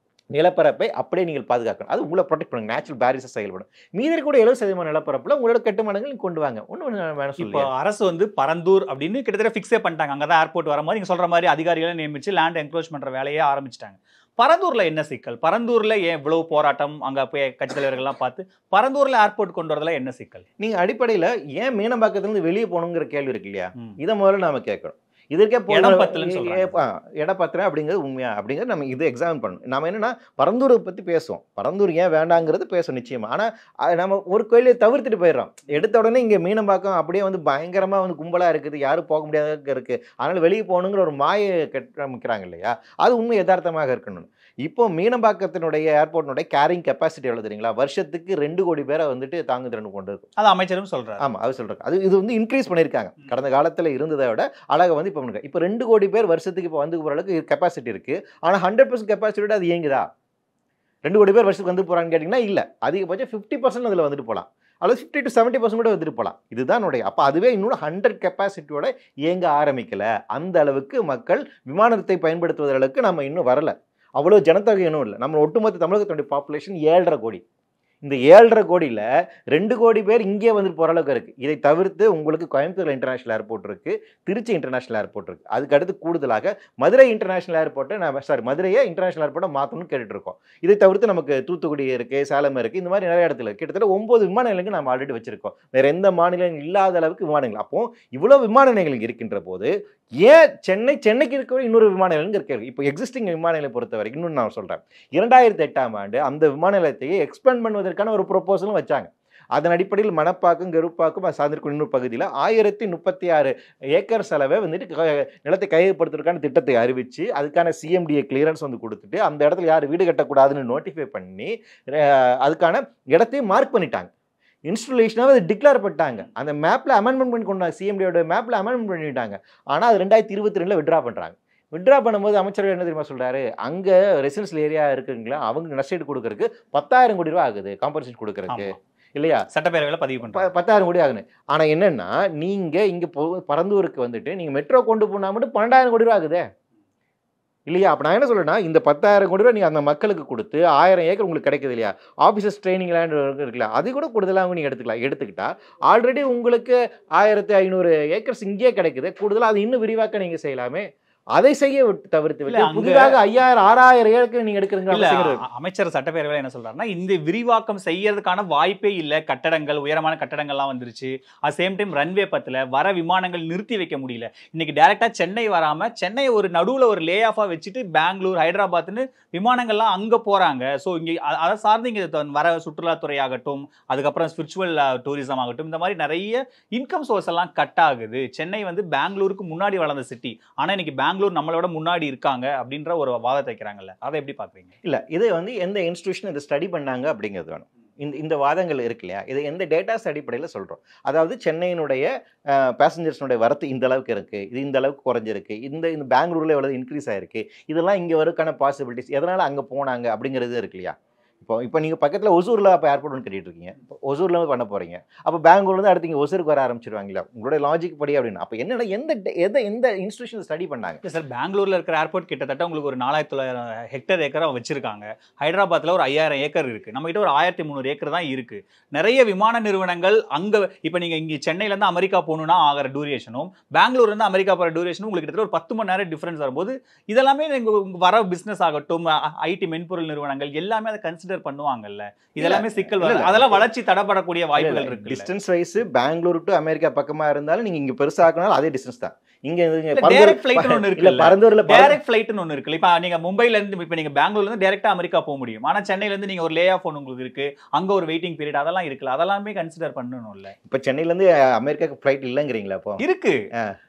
நிலப்பரப்பை அப்படியே நீங்கள் பாதுகாக்கணும். அது உங்களை ப்ரொடெக்ட் பண்ணுங்க, நேச்சுரல் பேரிஸை செயல்படும். மீதி கூட 70% நிலப்பரப்பில் உங்களோட கட்டுமானங்கள் நீங்கள் கொண்டு வாங்க. ஒன்று இப்போ அரசு வந்து பரந்தூர் அப்படின்னு கிட்டத்தட்ட ஃபிக்ஸே பண்ணிட்டாங்க. அங்கே தான் ஏர்போர்ட் வர மாதிரி நீங்கள் சொல்கிற மாதிரி அதிகாரிகளை நியமிச்சு லேண்ட் என்க்ரோச் பண்ணுற வேலையே ஆரம்பிச்சிட்டாங்க. பரந்தூரில் என்ன சிக்கல்? பரந்தூரில் ஏன் இவ்வளவு போராட்டம்? அங்கே போய் கட்சி தலைவர்கள்லாம் பார்த்து பரந்தூரில் ஏர்போர்ட் கொண்டு வரதுல என்ன சிக்கல்? நீங்கள் அடிப்படையில் ஏன் மீனம்பாக்கத்துலேருந்து வெளியே போகணுங்கிற கேள்வி இருக்கு இல்லையா? இதை முதல்ல நாம கேட்கணும். இதற்கே இடம் பத்திரம் அப்படிங்கிறது உண்மையா அப்படிங்கிறது நம்ம இது எக்ஸாமின் பண்ணணும். நம்ம என்னன்னா பரந்தூரை பற்றி பேசுவோம், பரந்தூர் ஏன் வேண்டாங்கிறது பேசும் நிச்சயமா. ஆனால் நம்ம ஒரு கோயிலை தவிர்த்துட்டு போயிடுறோம். எடுத்த உடனே இங்கே மீனம்பாக்கம் அப்படியே வந்து பயங்கரமாக வந்து கும்பலாக இருக்குது, யாரும் போக முடியாத இருக்குது, அதனால் வெளியே போகணுங்கிற ஒரு மாயை கட்டமைக்கிறாங்க இல்லையா? அது உண்மை யதார்த்தமாக இருக்கணும். இப்போ மீனம்பாக்கத்தினுடைய ஏர்போர்ட்டினுடைய கேரிங் கெப்பாசிட்டி எவ்வளோ தெரியுங்களா? வருஷத்துக்கு 2 கோடி பேரை வந்துட்டு தாங்கு திறன் கொண்டு இருக்கும். அது அமைச்சரும் சொல்கிறார். ஆமாம், அது சொல்கிறாங்க. இது வந்து இன்க்ரீஸ் பண்ணியிருக்காங்க. கடந்த காலத்தில் இருந்ததை விட அழகாக வந்து இப்போ 2 கோடி பேர் வருஷத்துக்கு இப்போ வந்து போகிற அளவுக்கு கெப்பாசிட்டி இருக்குது. ஆனால் 100% கெப்பாசிட்டியோட அது இயங்குதா? 2 கோடி பேர் வருஷத்துக்கு வந்து போகிறான்னு கேட்டிங்கன்னா இல்லை, அதிகபட்சம் 50% அதில் வந்துட்டு போகலாம், அல்லது 50 to 70% கூட வந்துட்டு போகலாம். இதுதான் உடைய. அப்போ அதுவே இன்னும் 100 கெப்பாசிட்டியோட இயங்க ஆரம்பிக்கலை. அந்த அளவுக்கு மக்கள் விமானத்தை பயன்படுத்துவதற்கு நம்ம இன்னும் வரலை. அவ்வளோ ஜனத்தொகை இன்னும் இல்லை. நம்ம ஒட்டுமொத்த தமிழகத்துடைய பாப்புலேஷன் 7.5 கோடி. இந்த 7.5 கோடியில் 2 கோடி பேர் இங்கே வந்துட்டு போகிற அளவுக்கு இருக்குது. இதை தவிர்த்து உங்களுக்கு கோயம்புத்தூர் இன்டர்நேஷனல் ஏர்போர்ட் இருக்குது, திருச்சி இன்டர்நேஷனல் ஏர்போர்ட் இருக்குது. அதுக்கு அடுத்து கூடுதலாக மதுரை இன்டர்நேஷனல் ஏர்போர்ட்டை மதுரையை இன்டர்நேஷனல் ஏர்போர்ட்டை மாற்றணும்னு கேட்டுட்ருக்கோம். இதை தவிர்த்து நமக்கு தூத்துக்குடி இருக்குது, சேலம் இருக்குது, இந்த மாதிரி நிறைய இடத்துல கிட்டத்தட்ட 9 விமான நிலையங்கள் நம்ம ஆல்ரெடி வச்சுருக்கோம். வேறு எந்த மாநிலங்கள் இல்லாத அளவுக்கு விமானங்கள். அப்போது இவ்வளோ விமான நிலையங்கள் இருக்கின்ற போது ஏன் சென்னைக்கு இருக்கிற இன்னொரு விமான நிலையம் இருக்கிறது? இப்போ எக்ஸிஸ்டிங் விமான நிலையம் பொறுத்த வரைக்கும் இன்னும் நான் சொல்கிறேன், 2008ஆம் ஆண்டு அந்த விமான நிலையத்தையே எக்ஸ்பேண்ட் பண்ணுவதற்கான ஒரு ப்ரொபோசலும் வச்சாங்க. அதன் அடிப்படையில் மணப்பாக்கும் கருப்பாக்கும் சார்ந்திருக்கும் இன்னொரு பகுதியில் 1036 ஏக்கர் செலவை வந்துட்டு நிலத்தை கையகப்படுத்துவதற்கான திட்டத்தை அறிவித்து அதுக்கான சிஎம்டிஏ கிளியரன்ஸ் வந்து கொடுத்துட்டு அந்த இடத்துல யார் வீடு கட்டக்கூடாதுன்னு நோட்டிஃபை பண்ணி அதுக்கான இடத்தையும் மார்க் பண்ணிட்டாங்க. இன்ஸ்டலேஷனாக அதை டிக்ளேர் பண்ணிட்டாங்க. அந்த மேப்பில் அமெண்ட்மெண்ட் பண்ணி கொண்டாங்க, சிஎம்டியோட மேப்பில் அமெண்ட்மெண்ட் பண்ணிட்டாங்க. ஆனால் அது 2022 விட்ரா பண்ணுறாங்க. விட்ரா பண்ணும்போது அமைச்சர்கள் என்ன தெரியுமா சொல்கிறாரு? அங்கே ரெசிடென்ஷியல் ஏரியா இருக்குங்களா, அவங்க நஷ்டீடு கொடுக்கறதுக்கு 10,000 கோடி ரூபா ஆகுது காம்பன்சேஷன் கொடுக்கறதுக்கு இல்லையா? சட்டப்பேரவையில் பதிவு பண்ணுறாங்க 10,000 கோடி ஆகுது. ஆனால் என்னென்னா நீங்கள் இங்கே பரந்தூருக்கு வந்துட்டு நீங்கள் மெட்ரோ கொண்டு போனால் மட்டும் 12,000 கோடி ரூபா ஆகுதே இல்லையா? அப்போ நான் என்ன சொல்கிறேன்னா, இந்த 10,000 கோடி ரூபா நீங்கள் அந்த மக்களுக்கு கொடுத்து 1000 ஏக்கர் உங்களுக்கு கிடைக்குது இல்லையா? ஆஃபீஸர்ஸ் ட்ரைனிங் லேண்ட் இருக்குல்ல, அது கூட கூடுதலாக நீங்கள் எடுத்துக்கிட்டால் ஆல்ரெடி உங்களுக்கு 1500 ஏக்கர்ஸ் இங்கேயே கிடைக்குது. கூடுதலாக அது இன்னும் விரிவாக்க நீங்கள் செய்யலாமே. அதை செய்ய தவிர்த்து விட்டு புதிதாக 5000 6000 ஏக்கர் நீங்க எடுக்கிறீங்க. அமைச்சர் சட்டப்பேரவையில் என்ன சொல்றாருன்னா, இந்த விரிவாக்கம் செய்யறதுக்கான வாய்ப்பே இல்லை, கட்டடங்கள் உயரமான கட்டடங்கள்லாம் வந்துருச்சு, அது சேம் டைம் ரன்வே பத்துல வர விமானங்கள் நிறுத்தி வைக்க முடியல. இன்னைக்கு டைரக்டா சென்னை வராம சென்னை ஒரு நடுவுல ஒரு லே ஆஃபா வச்சுட்டு பெங்களூர் ஹைதராபாத்னு விமானங்கள்லாம் அங்க போறாங்க. ஸோ இங்க அதை சார்ந்து இங்க வர சுற்றுலாத்துறை ஆகட்டும், அதுக்கப்புறம் ஸ்பிரிச்சுவல் டூரிசம் ஆகட்டும், இந்த மாதிரி நிறைய இன்கம் சோர்ஸ் எல்லாம் கட் ஆகுது. சென்னை வந்து பெங்களூருக்கு முன்னாடி வளர்ந்த சிட்டி, ஆனா இன்னைக்கு பெங்களூர் நம்மளோட முன்னாடி இருக்காங்க அப்படின்ற ஒரு வாதத்தை வைக்கிறாங்கல்ல, அதை எப்படி பாக்குறீங்க? இல்ல, இது வந்து எந்த இன்ஸ்டிடியூஷன் இதை ஸ்டடி பண்ணாங்க அப்படிங்கிறது வேணும். இந்த வாதங்கள் இருக்கு இல்லையா, இது எந்த டேட்டாஸ் அடிப்படையில் சொல்கிறோம். அதாவது சென்னையினுடைய பேசஞ்சர்ஸ்னுடைய வரத்து இந்த அளவுக்கு இருக்குது, இது இந்த அளவுக்கு குறைஞ்சிருக்கு, இந்த பெங்களூரில் எவ்வளோ இன்க்ரீஸ் ஆகிருக்கு, இதெல்லாம் இங்கே வரக்கான பாசிபிலிட்டிஸ், எதனால் அங்கே போனாங்க அப்படிங்கிறது இருக்கு இல்லையா. இப்போ நீங்கள் பக்கத்தில் ஒசூரில் அப்போ ஏர்போர்ட் ஒன்று கட்டிட்டு இருக்கீங்க, ஒசூரில் பண்ண போகிறீங்க, அப்போ பெங்களூர்லேருந்து அடுத்து இங்கே ஒசூருக்கு வர ஆரம்பிச்சிருவாங்களா உங்களுடைய லாஜிக் படி அப்படின்னு. அப்போ என்னன்னா எந்த இன்ஸ்டியூஷன் ஸ்டடி பண்ணாங்க சார்? பெங்களூர்ல இருக்கிற ஏர்போர்ட் கிட்டத்தட்ட உங்களுக்கு ஒரு 4900 ஹெக்டேர் ஏக்கரா வச்சிருக்காங்க. ஹைதராபாத்ல ஒரு 5000 ஏக்கர் இருக்கு. நம்ம கிட்ட ஒரு 1300 ஏக்கர் தான் இருக்கு. நிறைய விமான நிறுவனங்கள் அங்க இப்போ நீங்க இங்க சென்னையில இருந்து அமெரிக்கா போகணும்னா ஆகிற டியூரேஷனும் பெங்களூர்ல இருந்து அமெரிக்கா போகிற டியூரேஷனும் உங்களுக்கு கிட்டத்தட்ட ஒரு 10 மணி நேரம் டிஃபரன்ஸ் வரும்போது இதெல்லாமே வர பிசினஸ் ஆகட்டும், ஐடி மென்பொருள் நிறுவனங்கள் எல்லாமே அதை கன்சிடர் பண்ணுவாங்கல்ல. இதெல்லாம் சிக்கல் வரும். அதெல்லாம் வளர்ச்சி தடப்படக்கூடிய வாய்ப்புகள் இருக்கு. Distance wise Bangalore to America பக்கமா இருந்தாலும் நீங்க இங்க பெருசாக்கனாலும் அதே டிஸ்டன்ஸ் தான். இங்க டைரக்ட் ஃளைட்னு ஒன்னு இருக்குல்ல, பரந்தூர்ல டைரக்ட் ஃளைட்னு ஒன்னு இருக்குல்ல. இப்போ நீங்க மும்பைல இருந்து இப்போ நீங்க பெங்களூர்ல இருந்து டைரக்டா அமெரிக்கா போக முடியும். ஆனா சென்னையில இருந்து நீங்க ஒரு லே ஆஃப் ஒன்னு உங்களுக்கு இருக்கு, அங்க ஒரு வெயிட்டிங் பீரியட் அதெல்லாம் இருக்குல்ல, அதெல்லாமே கன்சிடர் பண்ணணும்ல. இப்போ சென்னையில இருந்து அமெரிக்காக்கு ஃளைட் இல்லங்கறீங்களா? இப்போ இருக்கு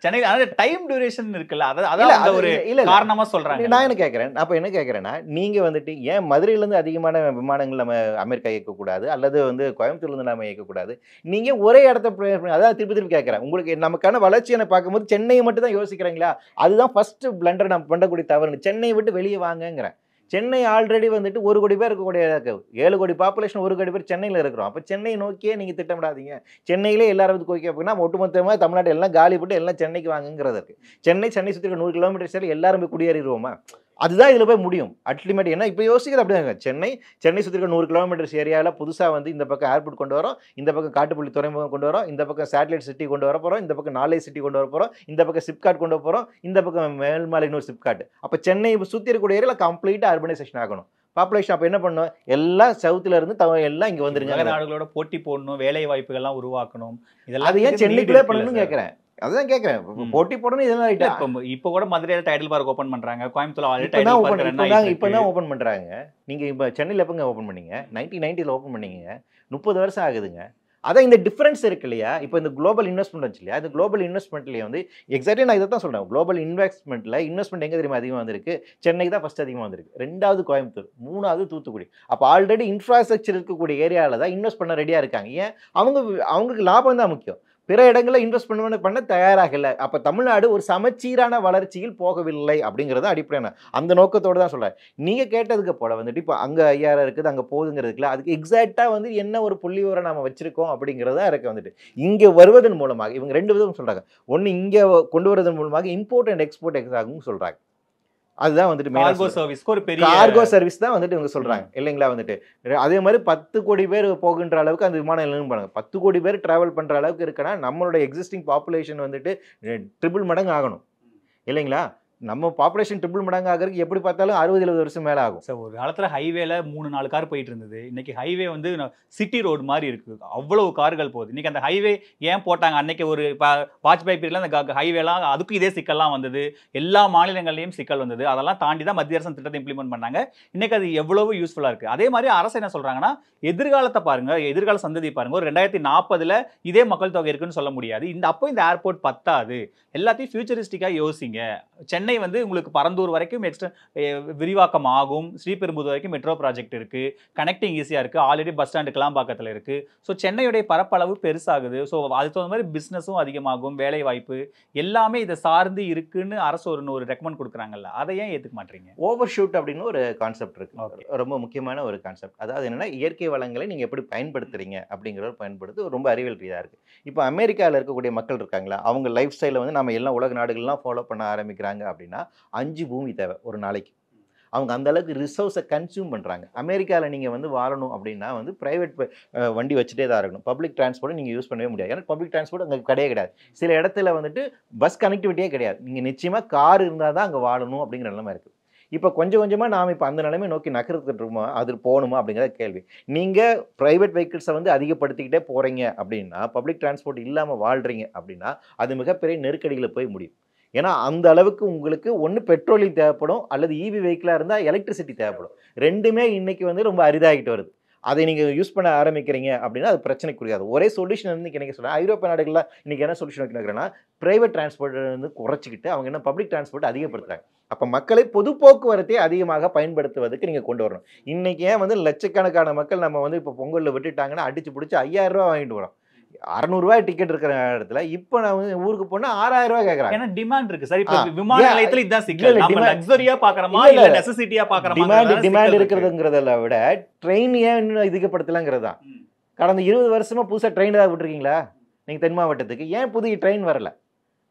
சென்னையில. அதாவது டைம் டியூரேஷன் இருக்குல்ல, அதான் அந்த ஒரு காரணமா சொல்றாங்க. நான் என்ன கேக்குறேன், அப்ப என்ன கேக்குறேன்னா, நீங்க வந்துட்டு ஏன் மதுரையில இருந்து அதிகமான விமானங்கள் நம்ம அமெரிக்கா இயக்க கூடாது, அல்லது வந்து கோயம்புத்தூர்ல இருந்து நாம இயக்க கூடாது? நீங்க ஒரே இடத்த அதான் திருப்பி திருப்பி கேட்கறேன். உங்களுக்கு நமக்கான வளர்ச்சியை பார்க்கும்போது சென்னையை மட்டும் தான் யோசிக்கிறீங்களா? அதுதான் ஃபர்ஸ்ட் பிளண்டர் நம்ம பண்ணக்கூடிய தவறு. சென்னையை விட்டு வெளியே வாங்கங்கிறேன். சென்னை ஆல்ரெடி வந்துட்டு 1 கோடி பேர் இருக்கக்கூடிய 7 கோடி பாப்புலேஷன் 1 கோடி பேர் சென்னையில் இருக்கிறோம். அப்போ சென்னை நோக்கியே நீங்கள் திட்டமிடாதீங்க. சென்னையிலே எல்லாரும் வந்து கோரிக்கை அப்படின்னா ஒட்டுமொத்தமாக தமிழ்நாடு எல்லாம் காலி போட்டு எல்லாம் சென்னைக்கு வாங்குங்கிறது இருக்கு. சென்னை சுற்றி 100 கிலோமீட்டர் சரி எல்லாரும் போய் குடியேறிடுவோமா? அதுதான் இதில் போய் முடியும் அல்டிமேட். ஏன்னா இப்போ யோசிக்கிறது அப்படிதாங்க. சென்னை சுற்றி 100 கிலோமீட்டர்ஸ் ஏரியாவில் புதுசாக வந்து இந்த பக்கம் ஏர்போர்ட் கொண்டு வரோம், இந்த பக்கம் காட்டுப்பள்ளி துறைமுகம் கொண்டு வரோம், இந்த பக்கம் சேட்டலைட் சிட்டி கொண்டு வர போகிறோம், இந்த பக்கம் நாளை சிட்டி கொண்டு வர போகிறோம், இந்த பக்கம் சிப்காட் கொண்டு வர போகிறோம், இந்த பக்கம் மேல்மலை இன்னொரு சிப்காட். அப்போ சென்னை சுற்றி இருக்கக்கூடிய ஏரியாவில் கம்ப்ளீட்டாக அர்பனைசேஷன் ஆகணும். பாப்புலேஷன் அப்போ என்ன பண்ணும், எல்லாம் சவுத்துல இருந்து எல்லாம் இங்கே வந்துருங்க. நாடுகளோட போட்டி போடணும், வேலை வாய்ப்புகள்லாம் உருவாக்கணும். இதெல்லாம் அது ஏன் சென்னைக்குள்ளே பண்ணணும்னு கேட்குறேன். அதான் கேட்கறேன். போட்டி போடணும் இதெல்லாம் இப்போ கூட மதுரையில டைட்டில் பார்க் ஓபன் பண்றாங்க, கோயம்புத்தூர்ல இப்பதான் ஓபன் பண்றாங்க. நீங்க இப்ப சென்னையில எப்பங்க ஓபன் பண்ணீங்க? 1990ல ஓபன் பண்ணீங்க, 30 வருஷம் ஆகுதுங்க. அதான் இந்த டிஃபரன்ஸ் இருக்கு இல்லையா? இப்போ இந்த குளோபல் இன்வெஸ்ட்மெண்ட் வச்சு இல்லையா, இந்த குளோபல் இன்வெஸ்ட்மெண்ட்லேயே வந்து எக்ஸாக்ட்லி நான் இதை தான் சொல்றேன். குளோபல் இன்வெஸ்ட்மெண்ட் எங்கே தெரியுமா அதிகமாக வந்திருக்கு? சென்னைக்கு தான் ஃபர்ஸ்ட் அதிகமாக வந்திருக்கு, 2வது கோயம்புத்தூர், 3வது தூத்துக்குடி. அப்போ ஆல்ரெடி இன்ஃப்ராஸ்ட்ரக்சர் இருக்கக்கூடிய ஏரியாவில் தான் இன்வெஸ்ட் பண்ண ரெடியாக இருக்காங்க. ஏன்? அவங்களுக்கு லாபம் தான் முக்கியம், பிற இடங்களில் இன்வெஸ்ட் பண்ண தயாராக இல்லை. அப்போ தமிழ்நாடு ஒரு சமச்சீரான வளர்ச்சியில் போகவில்லை அப்படிங்கிறது அடிப்படையான அந்த நோக்கத்தோடு தான் சொல்கிறேன். நீங்கள் கேட்டதுக்கு போல வந்துட்டு இப்போ அங்கே 5000 இருக்குது அங்கே போகுதுங்கிறதுக்குல அதுக்கு எக்ஸாக்டாக வந்து என்ன ஒரு புள்ளி விவரம் நம்ம வச்சிருக்கோம் அப்படிங்கிறதா இருக்கு. வந்துட்டு இங்கே வருவதன் மூலமாக இவங்க 2 விதம் சொல்கிறாங்க. ஒன்று இங்கே கொண்டு வருவதன் மூலமாக இம்போர்ட் அண்ட் எக்ஸ்போர்ட் ஆகும் சொல்கிறாங்க. அதுதான் வந்துட்டு கார்கோ சர்வீஸ் தான் வந்துட்டு இவங்க சொல்றாங்க இல்லைங்களா? வந்துட்டு அதே மாதிரி 10 கோடி பேர் போகின்ற அளவுக்கு அந்த விமான நிலையம் பண்ணுங்க. 10 கோடி பேர் டிராவல் பண்ற அளவுக்கு இருக்குன்னா நம்மளோட எக்ஸிஸ்டிங் பாப்புலேஷன் வந்துட்டு ட்ரிபிள் மடங்கு ஆகணும் இல்லைங்களா? நம்ம பாப்புலேஷன் ட்ரிபிள் மடங்கு ஆகிறதுக்கு எப்படி பார்த்தாலும் 60-70 வருஷம் மேலே ஆகும். சார் ஒரு காலத்தில் ஹைவேல 3-4 கார் போயிட்டு இருந்தது. இன்னைக்கு ஹைவே வந்து சிட்டி ரோடு மாதிரி இருக்கு, அவ்வளவு கார்கள் போகுது. இன்னைக்கு அந்த ஹைவே ஏன் போட்டாங்க? அன்னைக்கு ஒரு வாஜ்பாய் பீரியட்ல அந்த ஹைவேலாம் அதுக்கும் இதே சிக்கல்லாம் வந்தது, எல்லா மாநிலங்கள்லையும் சிக்கல் வந்தது. அதெல்லாம் தாண்டி தான் மத்திய அரசு திட்டத்தை இம்ப்ளிமெண்ட் பண்ணாங்க. இன்னைக்கு அது எவ்வளவு யூஸ்ஃபுல்லாக இருக்கு. அதே மாதிரி அரசு என்ன சொல்றாங்கன்னா, எதிர்காலத்தை பாருங்க, எதிர்கால சந்ததி பாருங்க. ஒரு 2040ல் இதே மக்கள் தொகை இருக்குன்னு சொல்ல முடியாது. அப்போ இந்த ஏர்போர்ட் பத்தாது, எல்லாத்தையும் ஃபியூச்சரிஸ்டிக்காக யோசிங்க. சென்னை வந்து உங்களுக்கு பரந்தூர் வரைக்கும் விரிவாக்கம் ஆகும், ஸ்ரீபெரும்புதூர் வரைக்கும் மெட்ரோ ப்ராஜெக்ட் இருக்கு, கனெக்டிங் ஈஸியாக இருக்கு, ஆல்ரெடி பஸ் ஸ்டாண்டு கிளாம்பாக்கத்தில் இருக்கு. ஸோ சென்னையுடைய பரப்பளவு பெருசாகுது. ஸோ அதுக்கு தகுந்த மாதிரி பிஸ்னஸும் அதிகமாகும், வேலை வாய்ப்பு எல்லாமே இதை சார்ந்து இருக்குன்னு அரசு ஒரு ரெக்கமெண்ட் கொடுக்குறாங்கல்ல, அதை ஏன் ஏற்றுக்க மாட்டீங்க? ஓவர் ஷூட் அப்படின்னு ஒரு கான்செப்ட் இருக்கு, ரொம்ப முக்கியமான ஒரு கான்செப்ட். அதாவது என்னன்னா, இயற்கை வளங்களை நீங்க எப்படி பயன்படுத்துறீங்க அப்படிங்கிறத பயன்படுத்து ரொம்ப அறிவியல் ரீதியாக இருக்கு. இப்போ அமெரிக்காவில் இருக்கக்கூடிய மக்கள் இருக்காங்களா, அவங்க லைஃப் ஸ்டைலை வந்து நம்ம எல்லாம் உலக நாடுகள்லாம் ஃபாலோ பண்ண ஆரம்பிக்கிறாங்க அப்படின்னா 5 பூமி தேவை ஒரு நாளைக்கு. அவங்க அந்த அளவுக்கு ரிசோர்ஸை கன்சியூம் பண்ணுறாங்க. அமெரிக்காவில் நீங்கள் வந்து வாழணும் அப்படின்னா வந்து ப்ரைவேட் வண்டி வச்சுட்டே தான் இருக்கணும். பப்ளிக் டிரான்ஸ்போர்ட்டை நீங்கள் யூஸ் பண்ணவே முடியாது. ஏன்னா பப்ளிக் டிரான்ஸ்போர்ட் அங்கே கிடையாது. சில இடத்துல வந்துட்டு பஸ் கனெக்டிவிட்டியே கிடையாது. நீங்கள் நிச்சயமாக கார் இருந்தால் தான் அங்கே வாழணும் அப்படிங்கிற நிலைமை இருக்குது. இப்போ கொஞ்சம் கொஞ்சமாக நாம் இப்போ அந்த நிலைமை நோக்கி நகர்த்துட்டு இருக்கோமா, அது போகணுமா அப்படிங்கிற கேள்வி. நீங்கள் ப்ரைவேட் வெஹிக்கிள்ஸை வந்து அதிகப்படுத்திக்கிட்டே போகிறீங்க அப்படின்னா, பப்ளிக் டிரான்ஸ்போர்ட் இல்லாமல் வாழ்கிறீங்க அப்படின்னா அது மிகப்பெரிய நெருக்கடியில் போய் முடியும். ஏன்னா அந்த அளவுக்கு உங்களுக்கு ஒன்று பெட்ரோலில் தேவைப்படும், அல்லது இவி வெஹிக்கிளாக இருந்தால் எலக்ட்ரிசிட்டி தேவைப்படும். ரெண்டுமே இன்னைக்கு வந்து ரொம்ப அரிதாகிட்டு வருது. அதை நீங்கள் யூஸ் பண்ண ஆரம்பிக்கிறீங்க அப்படின்னா அது பிரச்சனைக்குரியாது. ஒரே சொல்யூஷன் வந்து இன்றைக்கி சொல்கிறேன், ஐரோப்பிய நாடுகளில் இன்றைக்கி என்ன சொல்யூஷன் வைக்கிறேன்னா, ப்ரைவேட் டிரான்ஸ்போர்ட் வந்து குறைச்சிக்கிட்டு அவங்க என்ன பப்ளிக் டிரான்ஸ்போர்ட் அதிகப்படுத்துறாங்க. அப்போ மக்களை பொது போக்குவரத்தை அதிகமாக பயன்படுத்துவதற்கு நீங்கள் கொண்டு வரணும். இன்றைக்கி ஏன் வந்து லட்சக்கணக்கான மக்கள் நம்ம வந்து இப்போ பொங்கலில் விட்டுட்டாங்கன்னா அடிச்சு பிடிச்சி 5000 ரூபா வாங்கிட்டு வரோம். 600 டிக்கெட் இருக்கிற இடத்துல இப்போ நான் வந்து ஊருக்கு போனா 6000 ரூபாய் கேட்கறாங்க. ஏன்னா டிமாண்ட் இருக்கு சார். இப்போ விமான ஏன் நிலையத்துல இதான் இல்ல, சிக்கல். இல்ல, நம்ம demand- லக்ஸரியா பாக்குறோமா இல்ல, இல்ல நெசசிட்டியா பாக்குறோமா? டிமாண்ட் இருக்கிறதுங்கிறத விட ட்ரெயின் ஏன் இன்னும் அதிகப்படுத்தலங்கிறது தான். கடந்த 20 வருஷமா புதுசா ட்ரெயின் ஏதாவது விட்டுருக்கீங்களா நீங்க தென் மாவட்டத்துக்கு? ஏன் புதிய ட்ரெயின் வரல?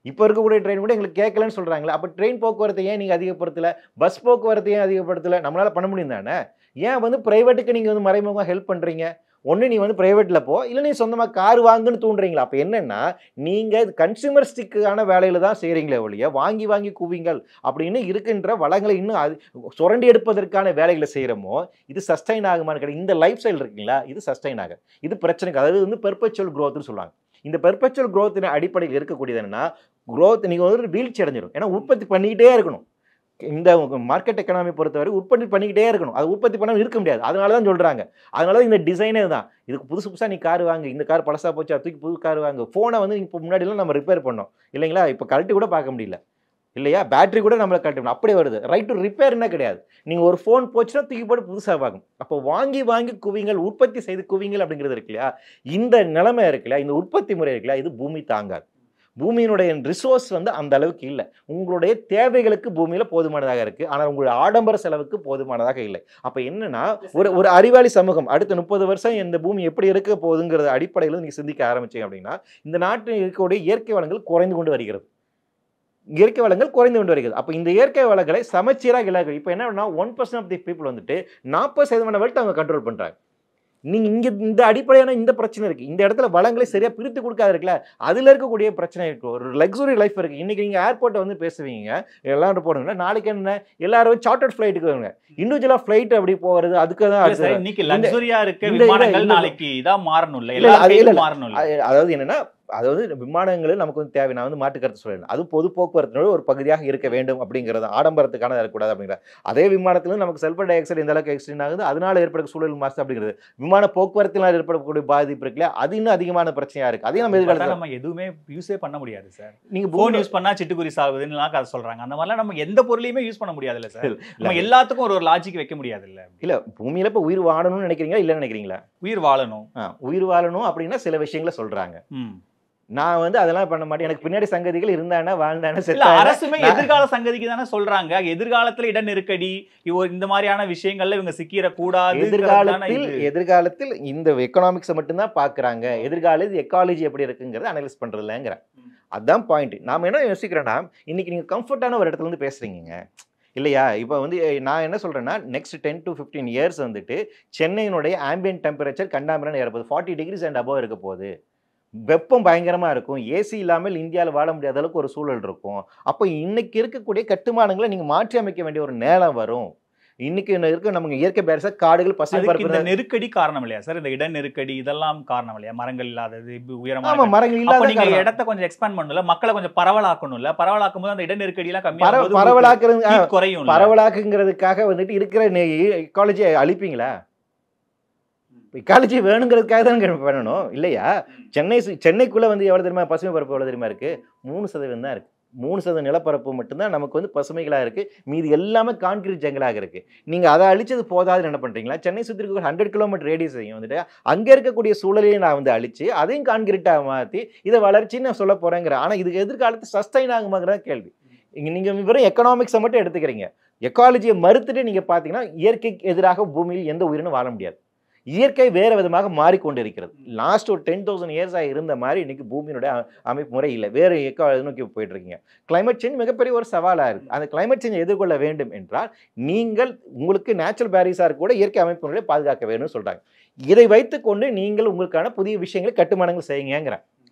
இப்போ இருக்கக்கூடிய ட்ரெயின் கூட எங்களுக்கு கேட்கலன்னு சொல்றாங்களா? அப்போ ட்ரெயின் போக்குவரத்தை ஏன் நீங்க அதிகப்படுத்தல? பஸ் போக்குவரத்தை ஏன் அதிகப்படுத்தல? நம்மளால பண்ண முடியும் தானே? ஏன் வந்து பிரைவேட்டுக்கு நீங்க வந்து மறைமுகமாக ஹெல்ப் பண்றீங்க? ஒன்று நீ வந்து பிரைவேட்டில் போ, இல்லை நீ சொந்தமாக கார் வாங்குன்னு தூண்டுறீங்களா? அப்போ என்னென்னா நீங்கள் கன்சியூமரிஸ்டிக்கான வேலையில் தான் செய்கிறீங்களே ஒழிய வாங்கி வாங்கி குவிங்கள் அப்படின்னு இருக்கின்ற வளங்களை இன்னும் அது சுரண்டி எடுப்பதற்கான வேலைகளை செய்கிறோமோ இது சஸ்டைன் ஆகுமான்னு கிடையாது. இந்த லைஃப் ஸ்டைல் இருக்குங்களா, இது சஸ்டைன் ஆகும். இது பிரச்சனைக்கு, அதாவது வந்து பெர்பச்சுவல் க்ரோத்னு சொல்லுவாங்க. இந்த பெர்பச்சுவல் க்ரோத்தின் அடிப்படையில் இருக்கக்கூடியது என்னன்னா, க்ரோத் நீங்கள் வந்து வீழ்ச்சி அடைஞ்சிடும். ஏன்னா உற்பத்தி பண்ணிக்கிட்டே இருக்கணும். இந்த மார்க்கெட் எக்கனாமி பொறுத்தவரை உற்பத்தி பண்ணிக்கிட்டே இருக்கணும். அது உற்பத்தி பண்ணாமல் இருக்க முடியாது. அதனால தான் சொல்கிறாங்க. அதனால தான் இந்த டிசைனே தான். இதுக்கு புதுசாக நீ கார் வாங்க, இந்த கார் பழசாக போச்சு தூக்கி புது கார் வாங்க. ஃபோனை வந்து இப்போ முன்னாடிலாம் நம்ம ரிப்பேர் பண்ணோம் இல்லைங்களா? இப்போ கழட்டி கூட பார்க்க முடியல இல்லையா? பேட்டரி கூட நம்மளை கழட்டி அப்படியே வருது. ரைட் டு ரிப்பேர்னா கிடையாது. நீங்கள் ஒரு ஃபோன் போச்சுன்னா தூக்கி போட்டு புதுசாக வாங்கும். அப்போ வாங்கி வாங்கி குவிங்கள், உற்பத்தி செய்து குவிங்கள் அப்படிங்கிறது இருக்கு இல்லையா? இந்த நிலைமை இருக்கு இல்லையா? இந்த உற்பத்தி முறை இருக்கு இல்லையா? இது பூமி தாங்காது. பூமியினுடைய ரிசோர்ஸ் வந்து அந்த அளவுக்கு இல்லை. உங்களுடைய தேவைகளுக்கு பூமியில போதுமானதாக இருக்கு, ஆனால் உங்களுடைய ஆடம்பர செலவுக்கு போதுமானதாக இல்லை. அப்ப என்னன்னா, ஒரு அறிவாளி சமூகம் அடுத்த 30 வருஷம் இந்த பூமி எப்படி இருக்க போகுதுங்கிறத அடிப்படையில் நீங்க சிந்திக்க ஆரம்பிச்சீங்க அப்படின்னா, இந்த நாட்டில் இருக்கக்கூடிய இயற்கை வளங்கள் குறைந்து கொண்டு வருகிறது. இயற்கை வளங்கள் குறைந்து கொண்டு வருகிறது. அப்போ இந்த இயற்கை வளங்களை சமச்சீராக இழக்க இப்போ என்ன 1% ஆஃப் தி பீப்புள் வந்துட்டு 40% வெல்த் அவங்க கண்ட்ரோல் பண்றாங்க. நீங்க இங்க இந்த அடிப்படையான இந்த பிரச்சனை இருக்கு. இந்த இடத்துல வளங்களை சரியா பிரித்து கொடுக்காது இருக்குல்ல, அதுல இருக்கக்கூடிய பிரச்சனை இருக்கு. ஒரு லக்ஸுரி லைஃப் இருக்கு. இன்னைக்கு நீங்க ஏர்போர்ட்டை வந்து பேசுவீங்க, எல்லாரும் போடுங்க, நாளைக்கு என்ன எல்லாரும் சார்ட்டர்ட் ஃபிளைட்டுக்கு வருங்க. இண்டிவிஜுவலா ஃபிளைட் அப்படி போகிறது அதுக்கு தான் இன்னைக்கு லக்ஸுரியா இருக்க விமானங்கள் நாளைக்கு இதான் மாறணும் இல்ல, எல்லாரும் மாறணும் இல்ல. அதாவது என்னன்னா, அதாவது விமானங்கள் நமக்கு வந்து தேவை. நான் வந்து மாட்டு கருத்து சொல்லணும். அது பொது போக்குவரத்தினோட ஒரு பகுதியாக இருக்க வேண்டும் அப்படிங்கிறது, ஆடம்பரத்துக்கான இருக்கக்கூடாது அப்படிங்கிற. அதே விமானத்திலும் நமக்கு சல்பர் டை ஆக்சைடு எந்த அளவுக்கு எக்ஸ்டெண்ட் ஆகுது, அதனால ஏற்பட சூழல் மாசு அப்படிங்கிறது, விமான போக்குவரத்தினால் ஏற்படக்கூடிய பாதிப்பு இருக்குல்ல, அது இன்னும் அதிகமான பிரச்சனையா இருக்கு. அதையும் நம்ம எதிர்காலத்தில் நம்ம எதுவுமே யூஸே பண்ண முடியாது சார். நீங்க போன் யூஸ் பண்ணா சிட்டுக்குருவி சாகுதுன்னு கதை சொல்றாங்க. அந்த மாதிரிலாம் நம்ம எந்த பொருளையுமே யூஸ் பண்ண முடியாது இல்ல சார். நம்ம எல்லாத்துக்கும் ஒரு லாஜிக் வைக்க முடியாது இல்ல. இல்ல பூமியில இப்ப உயிர் வாழணும்னு நினைக்கிறீங்களா இல்லன்னு நினைக்கிறீங்களா? உயிர் வாழணும். உயிர் வாழணும் அப்படின்னா சில விஷயங்களை சொல்றாங்க. நான் வந்து அதெல்லாம் பண்ண மாட்டேன். எனக்கு பின்னாடி சங்கதிகள் இருந்தானே வாழ்ந்தானே செத்த. அரசுமே எதிர்கால சங்கதிக்கு தானே சொல்றாங்க. எதிர்காலத்துல இட நெருக்கடி இந்த மாதிரியான விஷயங்கள்ல இவங்க சிக்கிர கூடாது. எதிர்காலத்தில் இந்த எக்கனாமிக்ஸ் மட்டும்தான் பாக்குறாங்க. எதிர்காலத்தில் எக்காலஜி எப்படி இருக்குங்கிறத அனலைஸ் பண்றது இல்லைங்கிற. அதுதான் பாயிண்ட். நாம என்ன யோசிக்கிறோன்னா, இன்னைக்கு நீங்க கம்ஃபர்டான ஒரு இடத்துல இருந்து பேசுறீங்க இல்லையா? இப்போ வந்து நான் என்ன சொல்றேன்னா, நெக்ஸ்ட் 10 to 15 இயர்ஸ் வந்துட்டு சென்னையினுடைய ambient temperature கண்டாமிரன் ஏறப்போகுது. 40 degrees and above இருக்க போகுது. வெப்பம் பயங்கரமாக இருக்கும். ஏசி இல்லாமல் இந்தியாவில் வாழ முடியாத அளவுக்கு ஒரு சூழல் இருக்கும். அப்போ இன்னைக்கு இருக்கக்கூடிய கட்டுமானங்களை நீங்கள் மாற்றி அமைக்க வேண்டிய ஒரு நேரம் வரும். இன்னைக்கு இருக்க நமக்கு இயற்கை பேரசா காடுகள் பசுமை பரப்பு நெருக்கடி காரணம் இல்லையா சார்? இந்த இட நெருக்கடி இதெல்லாம் காரணம் இல்லையா? மரங்கள் இல்லாதது, உயரமான மரங்கள் இல்லாத நீங்க இடத்தை கொஞ்சம் எக்ஸ்பேண்ட் பண்ணணும்ல, மக்களை கொஞ்சம் பரவலாக்கணும்ல. பரவலாக்கும் போது அந்த இட நெருக்கடி எல்லாம் கம்மியாக குறையும். பரவலாக்குங்கிறதுக்காக வந்துட்டு இருக்கிற எக்காலஜியை அழிப்பீங்களா? எக்காலஜி வேணுங்கிறதுக்காக தான் பண்ணணும் இல்லையா? சென்னைக்குள்ள வந்து எவ்வளவு தெரியுமா பசுமை பரப்பு எவ்வளவு தெரியுமா இருக்கு? 3% தான் இருக்கு. 3% நிலப்பரப்பு மட்டும்தான் நமக்கு வந்து பசுமைகளாக இருக்கு. மீது எல்லாமே கான்கிரீட் ஜங்கலாக இருக்கு. நீங்க அதை அழிச்சது போதாதுன்னு என்ன பண்றீங்களா? சென்னை சுற்றி இருக்க 100 கிலோமீட்டர் ரேடியஸையும் வந்துட்டு அங்க இருக்கக்கூடிய சூழலையும் நான் வந்து அழிச்சு அதையும் கான்கிரீட்டா மாற்றி இதை வளர்ச்சின்னு நான் சொல்ல போறேங்கிறேன். ஆனா இதுக்கு எதிர்காலத்து சஸ்டைன் ஆகுமாங்கிறத கேள்வி. நீங்க வெறும் எக்கனாமிக்ஸை மட்டும் எடுத்துக்கிறீங்க. எக்காலஜியை மறுத்துட்டு நீங்க பாத்தீங்கன்னா இயற்கைக்கு எதிராக பூமியில் எந்த உயிரினும் வாழ முடியாது. இயற்கை வேறு விதமாக மாறிக்கொண்டிருக்கிறது. லாஸ்ட் ஒரு 10,000 இயர்ஸாக இருந்த மாதிரி இன்னைக்கு பூமியினுடைய அமைப்பு முறை இல்லை. வேறு நோக்கி போயிட்டு இருக்கீங்க. கிளைமேட் சேஞ்ச் மிகப்பெரிய ஒரு சவாலாக இருக்குது. அந்த கிளைமேட் சேஞ்ச் எதிர்கொள்ள வேண்டும் என்றால் நீங்கள் உங்களுக்கு நேச்சுரல் பேரிஸாக கூட இயற்கை அமைப்பு முறையை பாதுகாக்க வேணும்னு சொல்கிறாங்க. இதை வைத்துக்கொண்டு நீங்கள் உங்களுக்கான புதிய விஷயங்களை கட்டுமானங்கள் செய்யுங்கிறேன்.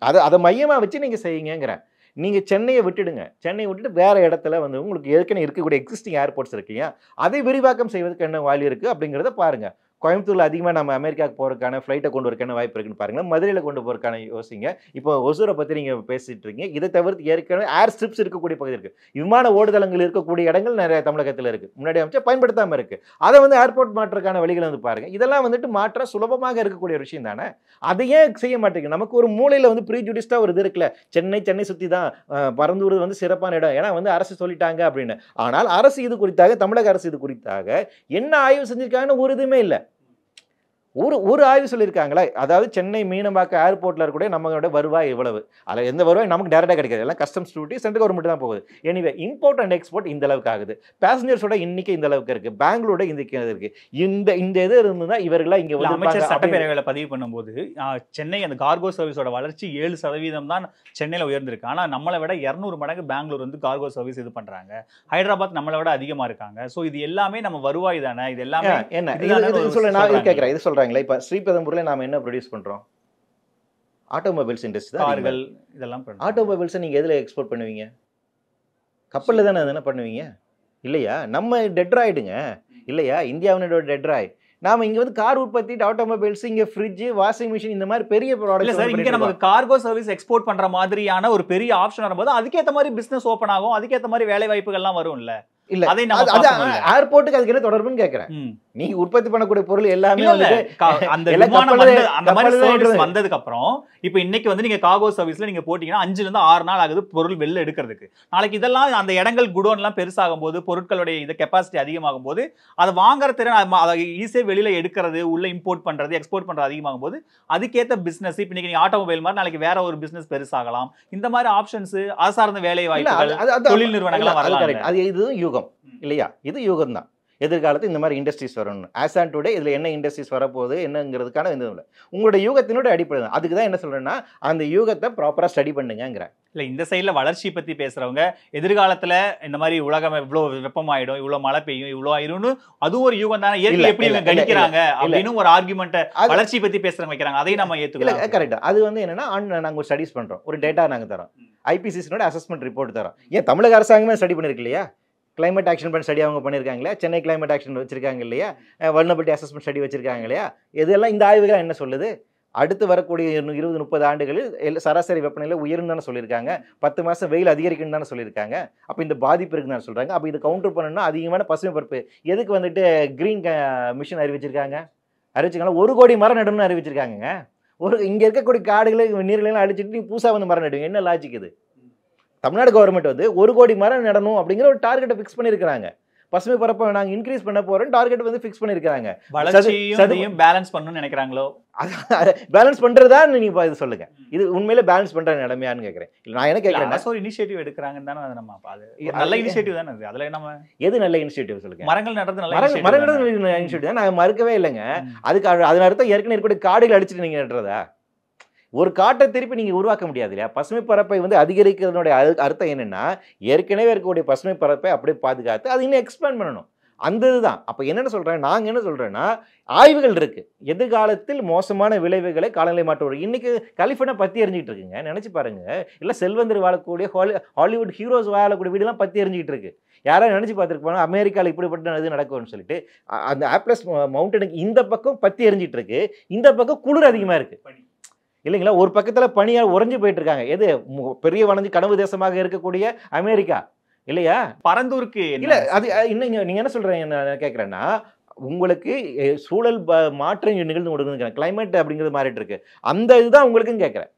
அதை மையமாக வச்சு நீங்கள் செய்யுங்கிறேன். நீங்கள் சென்னையை விட்டுடுங்க. சென்னையை விட்டுட்டு வேறு இடத்துல வந்து உங்களுக்கு ஏற்கனவே இருக்கக்கூடிய எக்ஸிஸ்டிங் ஏர்போர்ட்ஸ் இருக்குங்க, அதை விரிவாக்கம் செய்வதற்கு என்ன வழி இருக்குது அப்படிங்கிறத பாருங்கள். கோயம்புத்தூர்ல அதிகமாக நம்ம அமெரிக்காவுக்கு போகிறதுக்கான ஃப்ளைட்டை கொண்டு வரக்கான வாய்ப்பு இருக்குன்னு பாருங்க. மதுரையில் கொண்டு போகிறதுக்கான யோசிங்க. இப்போ ஒசூரை பற்றி நீங்கள் பேசிட்டு இருக்கீங்க. இதை தவிர்த்து ஏற்கனவே ஏர் ஸ்ட்ரிப்ஸ் இருக்கக்கூடிய பகுதி இருக்குது. விமான ஓடுதளங்கள் இருக்கக்கூடிய இடங்கள் நிறைய தமிழகத்தில் இருக்குது. முன்னாடி அமைச்சா பயன்படுத்தாமல் இருக்குது. அதை வந்து ஏர்போர்ட் மாற்றுறதுக்கான வழிகளை வந்து பாருங்கள். இதெல்லாம் வந்துட்டு மாற்ற சுலபமாக இருக்கக்கூடிய விஷயம் தானே. அதையே செய்ய மாட்டேங்குது. நமக்கு ஒரு மூலையில் வந்து ப்ரீஜுடிஸ்டாக ஒரு இது இருக்குல்ல, சென்னை சுற்றி தான் பரந்தூர் வந்து சிறப்பான இடம், ஏன்னா வந்து அரசு சொல்லிட்டாங்க அப்படின்னு. ஆனால் அரசு இது குறித்தாக, தமிழக அரசு இது குறித்தாக என்ன ஆய்வு செஞ்சிருக்காங்கன்னு ஒரு இதுவுமே இல்லை. ஒரு ஆய்வு சொல்லியிருக்காங்களா? அதாவது சென்னை மீனம்பாக்கம் ஏர்போர்ட்ல இருக்கக்கூடிய நம்மளோட வருவாய் இவ்வளவு, அதில் எந்த வருவாய் நமக்கு டேரக்டாக கிடைக்காது, எல்லாம் கஸ்டம்ஸ் டியூட்டி சென்ட்ரல் கவர்மெண்ட் தான் போகுது. எனிவே இம்போர்ட் அண்ட் எக்ஸ்போர்ட் இந்த அளவுக்கு ஆகுது, பேசஞ்சர்ஸோட எண்ணிக்கை இந்த அளவுக்கு இருக்கு, பெங்களூரோட இந்த இருக்கு. இந்த இது இருந்ததுன்னா இவர்களாம் இங்க வந்து அமைச்சர் சட்டப்பேரவையில பதிவு பண்ணும்போது சென்னை அந்த கார்கோ சர்வீஸோட வளர்ச்சி 7% தான் சென்னையில உயர்ந்திருக்கு. ஆனா நம்மளை விட 200 மடங்கு பெங்களூர் வந்து கார்கோ சர்வீஸ் இது பண்றாங்க. ஹைதராபாத் நம்மளை விட அதிகமா இருக்காங்க. சோ இது எல்லாமே நம்ம வருவாய் தானே, இது எல்லாமே என்ன இது சொல்ல நான் இது கேட்கறேன். இது சொல்றாங்களே இப்ப ஸ்ரீபெரும்புதூர்ல நாம என்ன ப்ரொடியூஸ் பண்றோம்? ஆட்டோமொபைல்ஸ் இண்டஸ்ட்ரி தான். கார்கள் இதெல்லாம் பண்றோம். ஆட்டோமொபைல்ஸ் நீங்க எதுல எக்ஸ்போர்ட் பண்ணுவீங்க? கப்பல்ல தானே அதென்ன பண்ணுவீங்க இல்லையா? நம்ம டெட்ராய்டுங்க இல்லையா? இந்தியாவினோட டெட்ராய்டு. நாம இங்க வந்து கார் உற்பத்தி, ஆட்டோமொபைல்ஸ், இங்க ஃப்ரிட்ஜ், வாஷிங் மிஷின் இந்த மாதிரி பெரிய ப்ராடக்ட்ஸ் சார். இங்க நமக்கு கார்கோ சர்வீஸ் எக்ஸ்போர்ட் பண்ற மாதிரியான ஒரு பெரிய ஆப்ஷன் வரும்போது அதுக்கேற்ற மாதிரி பிசினஸ் ஓபன் ஆகும், அதுக்கேற்ற மாதிரி வேலை வாய்ப்புகள்லாம் வரும் இல்ல? இல்ல ஏர்போர்ட்டுக்கு அதுக்கு என்ன தொடர்புன்னு கேக்குறேன். நீங்க உற்பத்தி பண்ணக்கூடிய பொருள் எல்லாமே அந்த மாதிரி சர்வீஸ் வந்ததுக்கு அப்புறம் இப்ப இன்னைக்கு வந்து நீங்க கார்கோ சர்வீஸ்ல நீங்க போட்டீங்கன்னா 5 to 6 நாள் ஆகுது பொருள் வெளில எடுக்கிறதுக்கு. நாளைக்கு இதெல்லாம் அந்த இடங்கள் குடோன் எல்லாம் பெருசாகும் போது, பொருட்களுடைய இது கெப்பாசிட்டி அதிகமாகும் போது, அதை வாங்குற திறன் அதை ஈஸியா வெளியில எடுக்கிறது, உள்ள இம்போர்ட் பண்றது, எக்ஸ்போர்ட் பண்றது அதிகமாகும் போது அதுக்கேற்ற பிசினஸ் இப்ப நீங்க ஆட்டோமொபைல் மாதிரி நாளைக்கு வேற ஒரு பிசினஸ் பெருசாகலாம். இந்த மாதிரி ஆப்ஷன்ஸ் சார்ந்த வேலை வாய்ப்புகள் தொழில் நிறுவனங்கள் வரலாம். அது இது யூகம் இல்லையா? இது யூகம் தான். எதிர்காலத்தில் இந்த மாதிரி இண்டஸ்ட்ரீஸ் வரணும். ஆஸ் ஆன் டுடே இதில் என்ன இண்டஸ்ட்ரீஸ் வரப்போகுது என்னங்கிறதுக்கான இது இல்லை. உங்களோட யூகத்தினோட அடிப்படை தான். அதுக்கு தான் என்ன சொல்கிறேன்னா அந்த யூகத்தை ப்ராப்பராக ஸ்டடி பண்ணுங்கிறேன். இல்லை இந்த சைடில் வளர்ச்சி பற்றி பேசுகிறவங்க எதிர்காலத்தில் இந்த மாதிரி உலகம் இவ்வளோ வெப்பமாயிடும், இவ்வளோ மழை பெய்யும், இவ்வளோ ஆயிரும்னு அதுவும் ஒரு யூகம் தானே. இயற்கை எப்படி இவங்க கணிக்கிறாங்க அப்படின்னு ஒரு ஆர்குமெண்ட்டை வளர்ச்சி பற்றி பேசுகிறவங்க வைக்கிறாங்க. அதையும் நம்ம ஏற்றுக்கலாம். கரெக்டாக. அது வந்து என்னன்னா நாங்கள் ஒரு ஸ்டடிஸ் பண்ணுறோம், ஒரு டேட்டா நாங்கள் தரோம், ஐபிசிசினோட அசஸ்மெண்ட் ரிப்போர்ட் தரோம். ஏன் தமிழக அரசாங்கமே ஸ்டடி பண்ணிருக்கு இல்லையா? கிளைமேட் ஆக்ஷன் பிளான் ஸ்டடி அவங்க பண்ணியிருக்காங்க இல்லையா? சென்னை கிளைமேட் ஆக்ஷன் வச்சிருக்காங்க இல்லையா? வல்னரபிலிட்டி அசஸ்மெண்ட் ஸ்டடி வச்சிருக்காங்க இல்லையா? இதெல்லாம் இந்த ஆய்வுகள் என்ன சொல்லுது? அடுத்து வரக்கூடிய 20-30 ஆண்டுகளில் சராசரி வெப்பநிலை உயரும் தானே சொல்லியிருக்காங்க. 10 மாதம் வெயில் அதிகரிக்குன்னு தானே சொல்லியிருக்காங்க. அப்போ இந்த பாதிப்பு இருக்குன்னு தானே சொல்கிறாங்க. அப்போ இது கவுண்டர் பண்ணணும்னா அதிகமான பசுமை பரப்பு. எதுக்கு வந்துட்டு கிரீன் மிஷன் அறிவிச்சிருக்காங்க? 1 கோடி மரம் நடணும்னு அறிவிச்சிருக்காங்க. இங்கே இருக்கக்கூடிய காடுகளை நீர்களெல்லாம் அடிச்சுட்டு நீ புதுசாக வந்து மரம் நடுவீங்க. என்ன லாஜிக் இது? தமிழ்நாடு கவர்மெண்ட் வந்து 1 கோடி மரம் நடணும் அப்படிங்கிற ஒரு டார்கெட்டை ஃபிக்ஸ் பண்ணியிருக்காங்க. பசுமை பரப்பை நாங்கள் இன்க்ரீஸ் பண்ண போறோம் டார்கெட் வந்து ஃபிக்ஸ் பண்ணியிருக்காங்க. வளர்ச்சியையும் பேலன்ஸ் பண்ணணும்னு நினைக்கிறாங்களோ? பேலன்ஸ் பண்றதா நீங்க இது சொல்லுங்க. இது உண்மையில பேலன்ஸ் பண்ற நிலைமையான்னு கேட்கிறேன். நான் என்ன கேட்கிறேன், ஒரு இனிஷியேட்டிவ் எடுக்கிறாங்கன்னு தானே நம்ம நல்ல இனிஷியேட்டிவ் தானே. அதுல நம்ம எது நல்ல இனிஷியேட்டிவ் சொல்லுங்க? மரங்கள் நடுறது நல்ல இனிஷியேட்டிவ் தான். நான் மறுக்கவே இல்லைங்க. அதுக்கு அதன் அர்த்தம் ஏற்கனவே இருக்கக்கூடிய காடுகள் அடிச்சுட்டு நீங்க நடுறதா? ஒரு காட்டை திருப்பி நீங்க உருவாக்க முடியாது இல்லையா? பசுமை பரப்பை வந்து அதிகரிக்கிறதுனுடைய அர்த்தம் என்னன்னா ஏற்கனவே இருக்கக்கூடிய பசுமை பரப்பை அப்படியே பாதுகாத்து அது இன்னும் எக்ஸ்பேண்ட் பண்ணணும். அந்த இதுதான். அப்ப என்னென்ன சொல்றேன், நாங்க என்ன சொல்றேன்னா ஆய்வுகள் இருக்கு. எதிர்காலத்தில் மோசமான விளைவுகளை காலநிலை மாற்றம். இன்னைக்கு கலிஃபோர்னியா பத்தி எரிஞ்சிட்டு இருக்குங்க. நினைச்சு பாருங்க. இல்ல செல்வந்தர் வாழக்கூடிய ஹாலிவுட் ஹீரோஸ் வாழக்கூடிய வீடுலாம் பத்தி எரிஞ்சிட்டு இருக்கு. யாராவது நினைச்சு பார்த்துருப்பாங்க அமெரிக்காவில் இப்படிப்பட்ட இது நடக்கும்னு சொல்லிட்டு. அந்த ஆப்ளஸ் மவுண்டனுக்கு இந்த பக்கம் பத்தி எரிஞ்சிட்டு இருக்கு, இந்த பக்கம் குளிர் அதிகமா இருக்கு இல்லைங்களா? ஒரு பக்கத்துல பனியா உறைஞ்சு போயிட்டு இருக்காங்க. எது பெரிய வளைஞ்சு கனவு தேசமாக இருக்கக்கூடிய அமெரிக்கா இல்லையா? பரந்தூருக்கு இல்ல அது இன்னும் நீங்க என்ன சொல்றீங்க கேட்கறேன்னா உங்களுக்கு சூழல் மாற்றம் நிகழ்ந்து கொடுக்குன்னு கிளைமேட் அப்படிங்கிறது மாறிட்டு இருக்கு. அந்த இதுதான் உங்களுக்கும் கேட்கறேன்.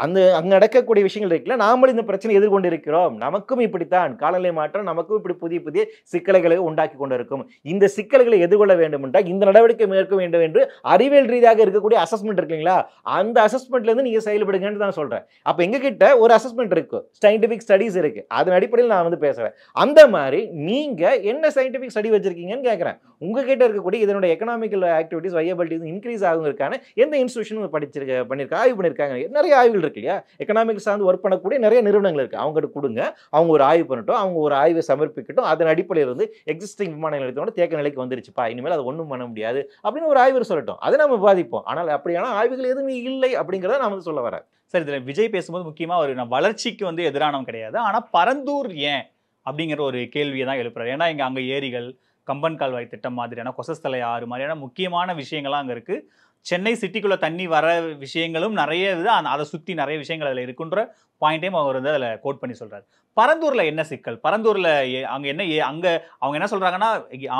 அங்கே நடக்கக்கூடிய விஷயங்கள் இருக்குல்ல, நாமளும் இந்த பிரச்சனை எதிர்கொண்டு இருக்கிறோம். நமக்கும் இப்படித்தான் காலநிலை மாற்றம் நமக்கும் இப்படி புதிய புதிய சிக்கல்களை உண்டாக்கி கொண்டு இருக்கும். இந்த சிக்கல்களை எதிர்கொள்ள வேண்டும் என்றால் இந்த நடவடிக்கை மேற்க வேண்டும் என்று அறிவியல் ரீதியாக இருக்கக்கூடிய அசஸ்மெண்ட் இருக்குங்களா, அந்த அசஸ்மெண்ட்ல இருந்து நீங்க செயல்படுங்கன்னு தான் சொல்றேன். அப்ப எங்க கிட்ட ஒரு அசஸ்மெண்ட் இருக்கு, சயின்டிபிக் ஸ்டடிஸ் இருக்கு. அதன் அடிப்படையில் நான் வந்து பேசுறேன். அந்த மாதிரி நீங்க என்ன சயின்டிபிக் ஸ்டடி வச்சிருக்கீங்கன்னு கேட்கறேன். உங்ககிட்ட இருக்கக்கூடிய இதனுடைய எக்கனாமிக்கல் ஆக்டிவிட்டிஸ் வயபிலிட்டி இன்க்ரீஸ் ஆகுங்கிறதுக்கான எந்த இன்ஸ்டிடியூஷன் பண்ணிருக்காங்க, ஆய்வு பண்ணிருக்காங்க. நிறைய ஆய்வுகள் இருக்கு இல்லையா? எக்கனாமிக்ஸ் சார்ந்து ஒர்க் பண்ணக்கூடிய நிறைய நிறுவனங்கள் இருக்கு. அவங்ககிட்ட கொடுங்க, அவங்க ஒரு ஆய்வு பண்ணட்டும், அவங்க ஒரு ஆய்வை சமர்ப்பிக்கட்டும். அதன் அடிப்படையில் இருந்து எக்ஸிஸ்டிங் விமான நிலையத்தோட தேக்க நிலைக்கு வந்துருச்சுப்பா, இனிமேல் அது ஒன்றும் பண்ண முடியாது அப்படின்னு ஒரு ஆய்வு சொல்லட்டும். அதை நம்ம விவாதிப்போம். ஆனால் அப்படியான ஆய்வுகள் எதுவும் இல்லை அப்படிங்கிறத நான் வந்து சொல்ல வரேன். சார், இதில் விஜய் பேசும்போது முக்கியமாக ஒரு வளர்ச்சிக்கு வந்து எதிரானவன் கிடையாது, ஆனால் பரந்தூர் ஏன் அப்படிங்கிற ஒரு கேள்வியை தான் எழுப்புறாரு. ஏன்னா இங்கே அங்கே ஏரிகள், கம்பன் கால்வாய் திட்டம் மாதிரியான, கொசஸ்தலை ஆறு மாதிரியான முக்கியமான விஷயங்கள்லாம் அங்கே இருக்குது. சென்னை சிட்டிக்குள்ளே தண்ணி வர விஷயங்களும் நிறைய இது, அதை சுற்றி நிறைய விஷயங்கள் அதில் இருக்குன்ற பாயிண்ட்டையும் அவர் வந்து அதில் கோட் பண்ணி சொல்கிறார். பரந்தூரில் என்ன சிக்கல்? பரந்தூரில் அங்கே என்ன அங்கே அவங்க என்ன சொல்கிறாங்கன்னா,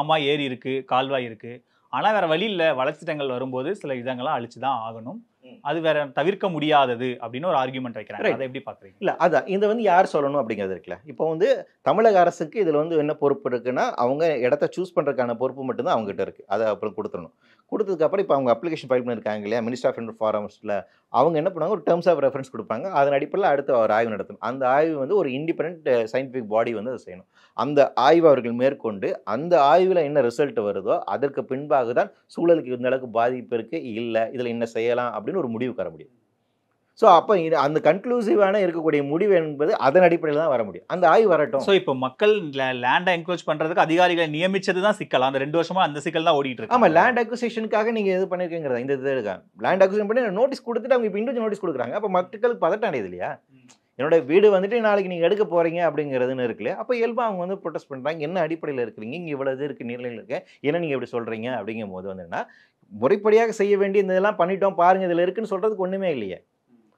ஆமாம் ஏரி இருக்குது, கால்வாய் இருக்குது, ஆனால் வேறு வழி இல்லை, வளர்ச்சி திட்டங்கள் வரும்போது சில இதங்கள்லாம் அழிச்சு தான் ஆகணும். அது வேற தவிர்க்க முடியாதது அப்படின்னு ஒரு ஆர்குமெண்ட் வைக்கிறாங்க. Right. அதை எப்படி பாக்குறீங்க? இல்லை அதான் இதை வந்து யார் சொல்லணும் அப்படிங்கிறது இருக்குல்ல. இப்போ வந்து தமிழக அரசுக்கு இதில் வந்து என்ன பொறுப்பு இருக்குன்னா, அவங்க இடத்த சூஸ் பண்ணுறதுக்கான பொறுப்பு மட்டும்தான் அவங்ககிட்ட இருக்குது. அதை அப்புறம் கொடுத்துடணும். கொடுத்ததுக்கப்புறம் இப்போ அவங்க அப்ளிகேஷன் ஃபைல் பண்ணியிருக்காங்க இல்லையா, மினிஸ்டர் ஆஃப் இன்டர் ஃபாரம்ஸில் அவங்க என்ன பண்ணுவாங்க, ஒரு டேர்ம்ஸ் ஆஃப் ரெஃபரன்ஸ் கொடுப்பாங்க. அதன் அடிப்படையில் அடுத்த ஒரு ஆய்வு நடத்தணும். அந்த ஆய்வு வந்து ஒரு இண்டிபெண்ட் சயின்டிஃபிக் பாடி வந்து அதை செய்யணும். அந்த ஆய்வு அவர்கள் மேற்கொண்டு அந்த ஆய்வில் என்ன ரிசல்ட் வருதோ அதற்கு பின்பாக தான் சூழலுக்கு இந்த அளவுக்கு பாதிப்பு இருக்குது இல்லை இதில் என்ன செய்யலாம் அப்படின்னு ஒரு முடிவு வர முடியும். ஸோ அப்போ அந்த கன்க்ளூசிவான இருக்கக்கூடிய முடிவு என்பது அதன் அடிப்படையில் தான் வர முடியும். அந்த ஆய்வு வரட்டும். ஸோ இப்போ மக்கள் லேண்டை என்க்ரோச் பண்றதுக்கு அதிகாரிகளை நியமிச்சது தான் சிக்கல். அந்த 2 வருஷமா அந்த சிக்கல் தான் ஓடிட்டு இருக்கு. ஆமாம், லேண்ட் அக்விசிஷனுக்காக நீங்கள் எது பண்ணியிருக்கீங்கிறதா இந்த இது இருக்காங்க. லேண்ட் அக்விசிஷன் பண்ணி நோட்டீஸ் கொடுத்துட்டு அவங்க இப்போ இண்டிவிஜுவல் நோட்டீஸ் கொடுக்குறாங்க. அப்போ மக்களுக்கு பதட்டம் அடையுது இல்லையா, என்னோட வீடு வந்துட்டு நாளைக்கு நீங்கள் எடுக்க போகிறீங்க அப்படிங்கிறதுன்னு இருக்குல்லையா. அப்போ இயல்பாக அவங்க வந்து ப்ரொடெஸ்ட் பண்ணுறாங்க. என்ன அடிப்படையில் இருக்கிறீங்க, இங்கே இவ்வளோ இது இருக்குது, நீர்நிலையில் இருக்கு, ஏன்னா நீங்கள் இப்படி சொல்கிறீங்க அப்படிங்கும் போது வந்துன்னா முறைப்படியாக செய்ய வேண்டிய இந்த இதெல்லாம் பண்ணிட்டோம் பாருங்க இதில் இருக்குன்னு சொல்கிறதுக்கு ஒன்றுமே இல்லையே.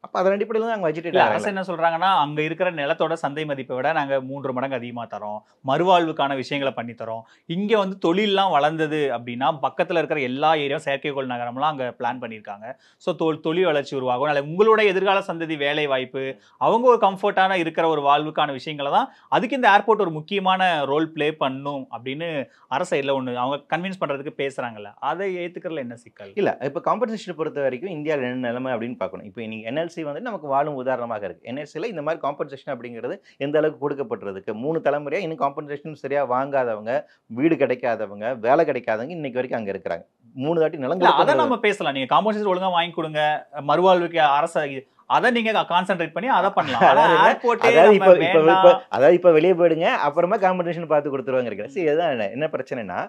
அப்போ அதன் அடிப்படையில் தான் அவங்க வச்சுட்டு அரசு என்ன சொல்றாங்கன்னா, அங்க இருக்கிற நிலத்தோட சந்தை மதிப்பை விட நாங்க 3 மடங்கு அதிகமா தரோம், மறுவாழ்வுக்கான விஷயங்களை பண்ணி தரோம். இங்க வந்து தொழிலெல்லாம் வளர்ந்தது அப்படின்னா பக்கத்துல இருக்கிற எல்லா ஏரியாவும் செயற்கைக்கோள் நகரம்லாம் அங்க பிளான் பண்ணியிருக்காங்க. ஸோ தொழில் வளர்ச்சி உருவாகும். நாளை உங்களோட எதிர்கால சந்ததி வேலை வாய்ப்பு, அவங்க ஒரு கம்ஃபர்டான இருக்கிற ஒரு வாழ்வுக்கான விஷயங்களை தான் அதுக்கு இந்த ஏர்போர்ட் ஒரு முக்கியமான ரோல் பிளே பண்ணும் அப்படின்னு அரசு இல்லை ஒன்று அவங்க கன்வின்ஸ் பண்றதுக்கு பேசுறாங்கல்ல, அதை ஏத்துக்கிறதுல என்ன சிக்கல்? இல்லை இப்போ காம்பன்சேஷனை பொறுத்த வரைக்கும் இந்தியாவில் என்ன நிலைமை அப்படின்னு பார்க்கணும். இப்போ நீங்கள் NLC வந்து நமக்கு வாழும் உதாரணமாக இருக்குது. NLCயில் இந்த மாதிரி காம்பன்சேஷன் அப்படிங்கிறது எந்த அளவுக்கு கொடுக்கப்பட்டிருக்கு. 3 தலைமுறையாக இன்னும் காம்பன்சேஷன் சரியாக வாங்காதவங்க, வீடு கிடைக்காதவங்க, வேலை கிடைக்காதவங்க இன்னைக்கு வரைக்கும் அங்கே இருக்கிறாங்க. 3 தாட்டி நிலம். அதை நம்ம பேசலாம். நீங்க காம்பன்சேஷன் ஒழுங்கா வாங்கி கொடுங்க, மறுவாழ்வுக்கு அரசு அதை நீங்க கான்சென்ட்ரேட் பண்ணி அதை பண்ணலாம். அதாவது இப்போ வெளியே போயிடுங்க, அப்புறமா காம்பன்சேஷன் பார்த்து கொடுத்துருவாங்க இருக்கிறேன். சரி, இதுதான் என்ன பிரச்சனைனா,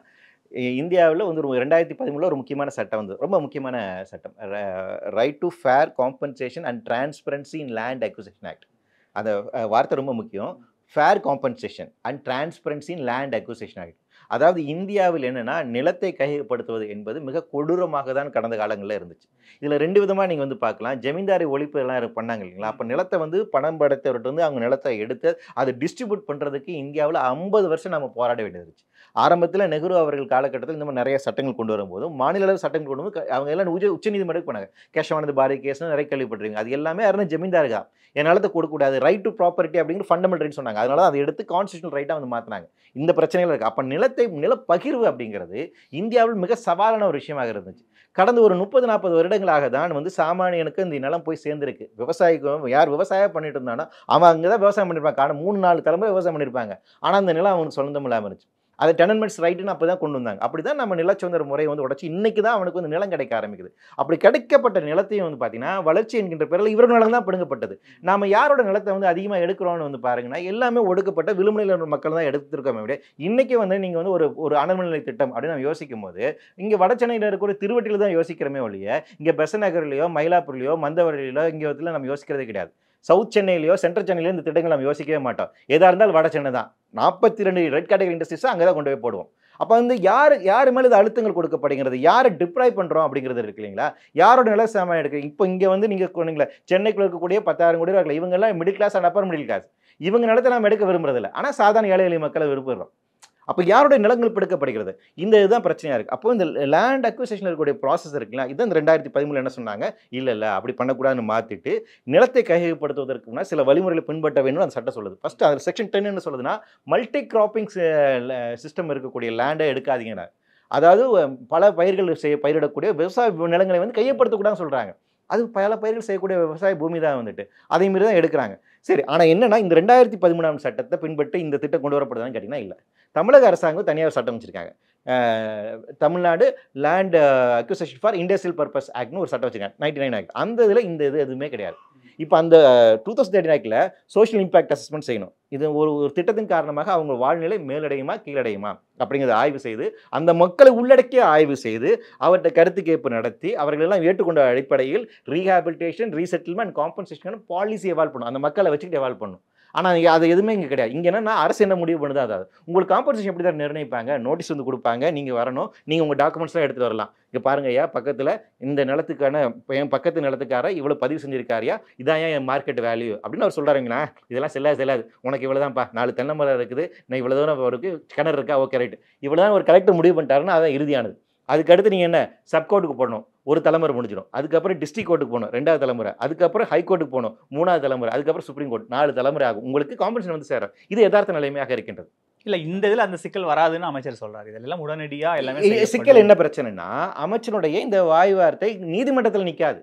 இந்தியாவில் வந்து 2013 ஒரு முக்கியமான சட்டம் வந்து ரொம்ப முக்கியமான சட்டம், right to fair compensation and transparency in land acquisition act. அந்த வார்த்தை ரொம்ப முக்கியம். Fair compensation and transparency in land acquisition act. அதாவது இந்தியாவில் என்னென்னா நிலத்தை கையகப்படுத்துவது என்பது மிக கொடூரமாக தான் கடந்த காலங்களில் இருந்துச்சு. இதில் 2 விதமாக நீங்கள் வந்து பார்க்கலாம். ஜமீன்தாரி ஒழிப்பு எல்லாம் பண்ணாங்க இல்லைங்களா. அப்போ நிலத்தை வந்து பணம் படைத்தவர்கிட்ட வந்து அவங்க நிலத்தை எடுத்து அதை டிஸ்ட்ரிபியூட் பண்ணுறதுக்கு இந்தியாவில் 50 வருஷம் நம்ம போராட வேண்டியது. ஆரம்பத்தில் நெஹ்ரு அவர்கள் காலகட்டத்தில் இந்த மாதிரி நிறைய சட்டங்கள் கொண்டு வரும்போது, மாநில அளவு சட்டங்கள் கொண்டு வந்து அவங்க எல்லாம் உச்சநீதிமன்றத்துக்கு போனாங்க. கேஷவானது பாரி கேஸ்னு நிறைய கேள்விப்பட்டிருக்கீங்க. அது எல்லாமே யாரும் ஜமீன்தார் தான். என் நிலத்தை கொடுக்கக்கூடாது, ரைட் டு ப்ராப்பர்ட்டி அப்படிங்கிற ஃபண்டமெண்டல் ரைட் சொன்னாங்க. அதனால அதை எடுத்து கான்ஸ்டியூஷனல் ரைட்டாக வந்து மாற்றினாங்க. இந்த பிரச்சனைகள் இருக்குது. அப்போ நில பகிர்வு அப்படிங்கிறது இந்தியாவில் மிக சவாலான ஒரு விஷயமாக இருந்துச்சு. கடந்த ஒரு 30-40 வருடங்களாக தான் வந்து சாமானியனுக்கு இந்த நிலம் போய் சேர்ந்துருக்கு. விவசாயிக்கும் யார் விவசாயம் பண்ணிட்டு இருந்தானோ அவன் அங்கே தான் விவசாயம் பண்ணியிருப்பாங்க. ஆனால் 3-4 தலைமுறை விவசாயம் பண்ணியிருப்பாங்க. ஆனால் அந்த நிலம் அவனுக்கு சொந்தம் இல்லாமல் இருந்துச்சு. அதை டெனன்மெண்ட்ஸ் ரைட்டுன்னு அப்போ தான் கொண்டு வந்தாங்க. அப்படி தான் நம்ம நிலச்சுதந்திர முறையை வந்து உடச்சி இன்றைக்கி தான் அவனுக்கு வந்து நிலம் கிடைக்க ஆரம்பிக்குது. அப்படி கிடைக்கப்பட்ட நிலத்தையும் வந்து பார்த்தீங்கன்னா வளர்ச்சி என்கின்ற பேரில் இவர்கள் நிலம் தான் பிடுங்கப்பட்டது. நம்ம யாரோட நிலத்தை வந்து அதிகமாக எடுக்கிறோன்னு வந்து பாருங்கன்னா எல்லாமே ஒடுக்கப்பட்ட விளிம்புநிலை மக்கள் தான் எடுத்துருக்கோமே விட. இன்றைக்கி வந்து நீங்கள் வந்து ஒரு அனல்மின் நிலை திட்டம் அப்படின்னு நம்ம யோசிக்கும் போது இங்கே வட சென்னையில் இருக்கிற திருவட்டியில் தான் யோசிக்கிறோமே ஒழிய இங்கே பெசன் நகர்லையோ மயிலாப்பூர்லையோ மந்தவரையிலோ இங்கே வந்து நம்ம யோசிக்கிறதே கிடையாது. சவுத் சென்னையிலையோ சென்ட்ரல் சென்னையிலையோ இந்த திட்டங்கள் நம்ம யோசிக்கவே மாட்டோம். எதாக இருந்தாலும் வட சென்னை தான். 42 ரெட் கேட்டகரி இண்டஸ்ட்ரீஸை அங்கே தான் கொண்டு போய் போடுவோம். அப்போ வந்து யார் மேலே இது அழுத்தங்கள் கொடுக்கப்படுகிறது, யாரை டிப்ராய் பண்ணுறோம் அப்படிங்கிறது இருக்கு இல்லைங்களா. யாரோட நில சாமான் எடுக்கு. இப்போ இங்கே வந்து நீங்கள் சொன்னீங்களா சென்னைக்குள்ள இருக்கக்கூடிய 10,000 கோடி இருக்கல, இவங்கெல்லாம் middle class and upper middle class. இவங்க நிலத்தை நம்ம எடுக்க விரும்புறதில்லை. ஆனால் சாதாரண ஏழை எளிய மக்களை விரும்புகிறோம். அப்போ யாருடைய நிலங்கள் பிடிக்கப்படுகிறது, இந்த இதுதான் பிரச்சனையாக இருக்குது. அப்போ இந்த லேண்ட் அக்விசிஷன் இருக்கக்கூடிய ப்ராசஸ் இருக்குங்களா, இதுதான் இந்த 2013 என்ன சொன்னாங்க, இல்லை அப்படி பண்ணக்கூடாதுன்னு மாற்றிட்டு நிலத்தை கையகப்படுத்துவதற்குனா சில வழிமுறைகளை பின்பற்ற வேணும்னு அந்த சட்டம் சொல்லுது. ஃபஸ்ட்டு அது செக்ஷன் 10 என்ன சொல்லுதுன்னா, மல்டி கிராப்பிங் சிஸ்டம் இருக்கக்கூடிய லேண்டை எடுக்காதீங்கன்னா, அதாவது பல பயிர்கள் பயிரிடக்கூடிய விவசாய நிலங்களை வந்து கையப்படுத்தக்கூடாதுன்னு சொல்கிறாங்க. அது பல பயிர்கள் செய்யக்கூடிய விவசாய பூமி தான் வந்துட்டு அதே மாதிரி தான் எடுக்கிறாங்க. சரி, ஆனால் என்னன்னா இந்த 2013 சட்டத்தை பின்பற்றி இந்த திட்டம் கொண்டு வரப்படுதான்னு கேட்டிங்கன்னா இல்லை. தமிழக அரசாங்கம் தனியார் சட்டம் வச்சுருக்காங்க. Tamil Nadu land acquisition for industrial purpose ஆக்ட்னு ஒரு சட்டம் வச்சுருக்காங்க, 99 ஆக்ட். அந்த இதில் இந்த இது எதுவுமே கிடையாது. இப்போ அந்த 2013 ஆக்டில் சோஷியல் இம்பாக்ட் அசஸ்மெண்ட் செய்யணும். இது ஒரு திட்டத்தின் காரணமாக அவங்க வாழ்நிலை மேலடையுமா கீழடையுமா அப்படிங்கிறத ஆய்வு செய்து அந்த மக்களை உள்ளடக்கிய ஆய்வு செய்து அவர்கிட்ட கருத்து கேட்பு நடத்தி அவர்களெல்லாம் ஏற்றுக்கொண்ட அடிப்படையில் rehabilitation, resettlement, compensation policy evolve பண்ணும். அந்த மக்களை வச்சுக்கிட்டு எவால்வ் பண்ணும். ஆனால் அது எதுவுமே இங்கே கிடையாது. இங்கே என்னன்னா அரசு என்ன முடிவு பண்ணுது, அதாவது உங்களுக்கு காம்பன்சேஷன் எப்படி தான் நிர்ணயிப்பாங்க, நோட்டீஸ் வந்து கொடுப்பாங்க, நீங்கள் வரணும், நீங்கள் உங்கள் டாக்குமெண்ட்ஸ்லாம் எடுத்துகிட்டு வரலாம். இங்கே பாருங்க ஐயா, பக்கத்தில் இந்த நிலத்துக்கான என் பக்கத்து நிலத்துக்கார இவ்வளோ பதிவு செஞ்சிருக்காரியா, இதான் என் மார்க்கெட் வேல்யூ அப்படின்னு அவர் சொல்கிறாருங்களா. இதெல்லாம் செல்லாது, உனக்கு இவ்வளோ தான்ப்பா, 4 தென்னை மரம் இருக்குது, நான் இவ்வளோ தூரம் இருக்குது, கிணறு இருக்கா, ஓகே ரைட்டு, இவ்வளோ தான் ஒரு கலெக்டர் முடிவு பண்ணிட்டாருன்னா அதான் இறுதியானது. அதுக்கடுத்து நீங்கள் என்ன சப்கோர்ட்டுக்கு போடணும். ஒரு தலைமுறை முடிஞ்சிடும். அதுக்கப்புறம் டிஸ்ட்ரிக்ட் கோர்ட்டுக்கு போகணும் 2வது தலைமுறை, அதுக்கப்புறம் ஹைகோர்ட்டுக்கு போகணும் 3வது தலைமுறை, அதுக்கப்புறம் சுப்ரீம் கோர்ட் 4 தலைமுறை ஆகும் உங்களுக்கு காம்பன்சேஷன் வந்து சேரும். இது யதார்த்த நிலைமையாக இருக்கின்றது. இல்ல இந்த இதுல அந்த சிக்கல் வராதுன்னு அமைச்சர் சொல்றாரு. இதெல்லாம் உடனடியா எல்லாமே சிக்கல் என்ன பிரச்சனைனா அமைச்சருடைய இந்த வாய் வார்த்தை நீதிமன்றத்தில் நிற்காது.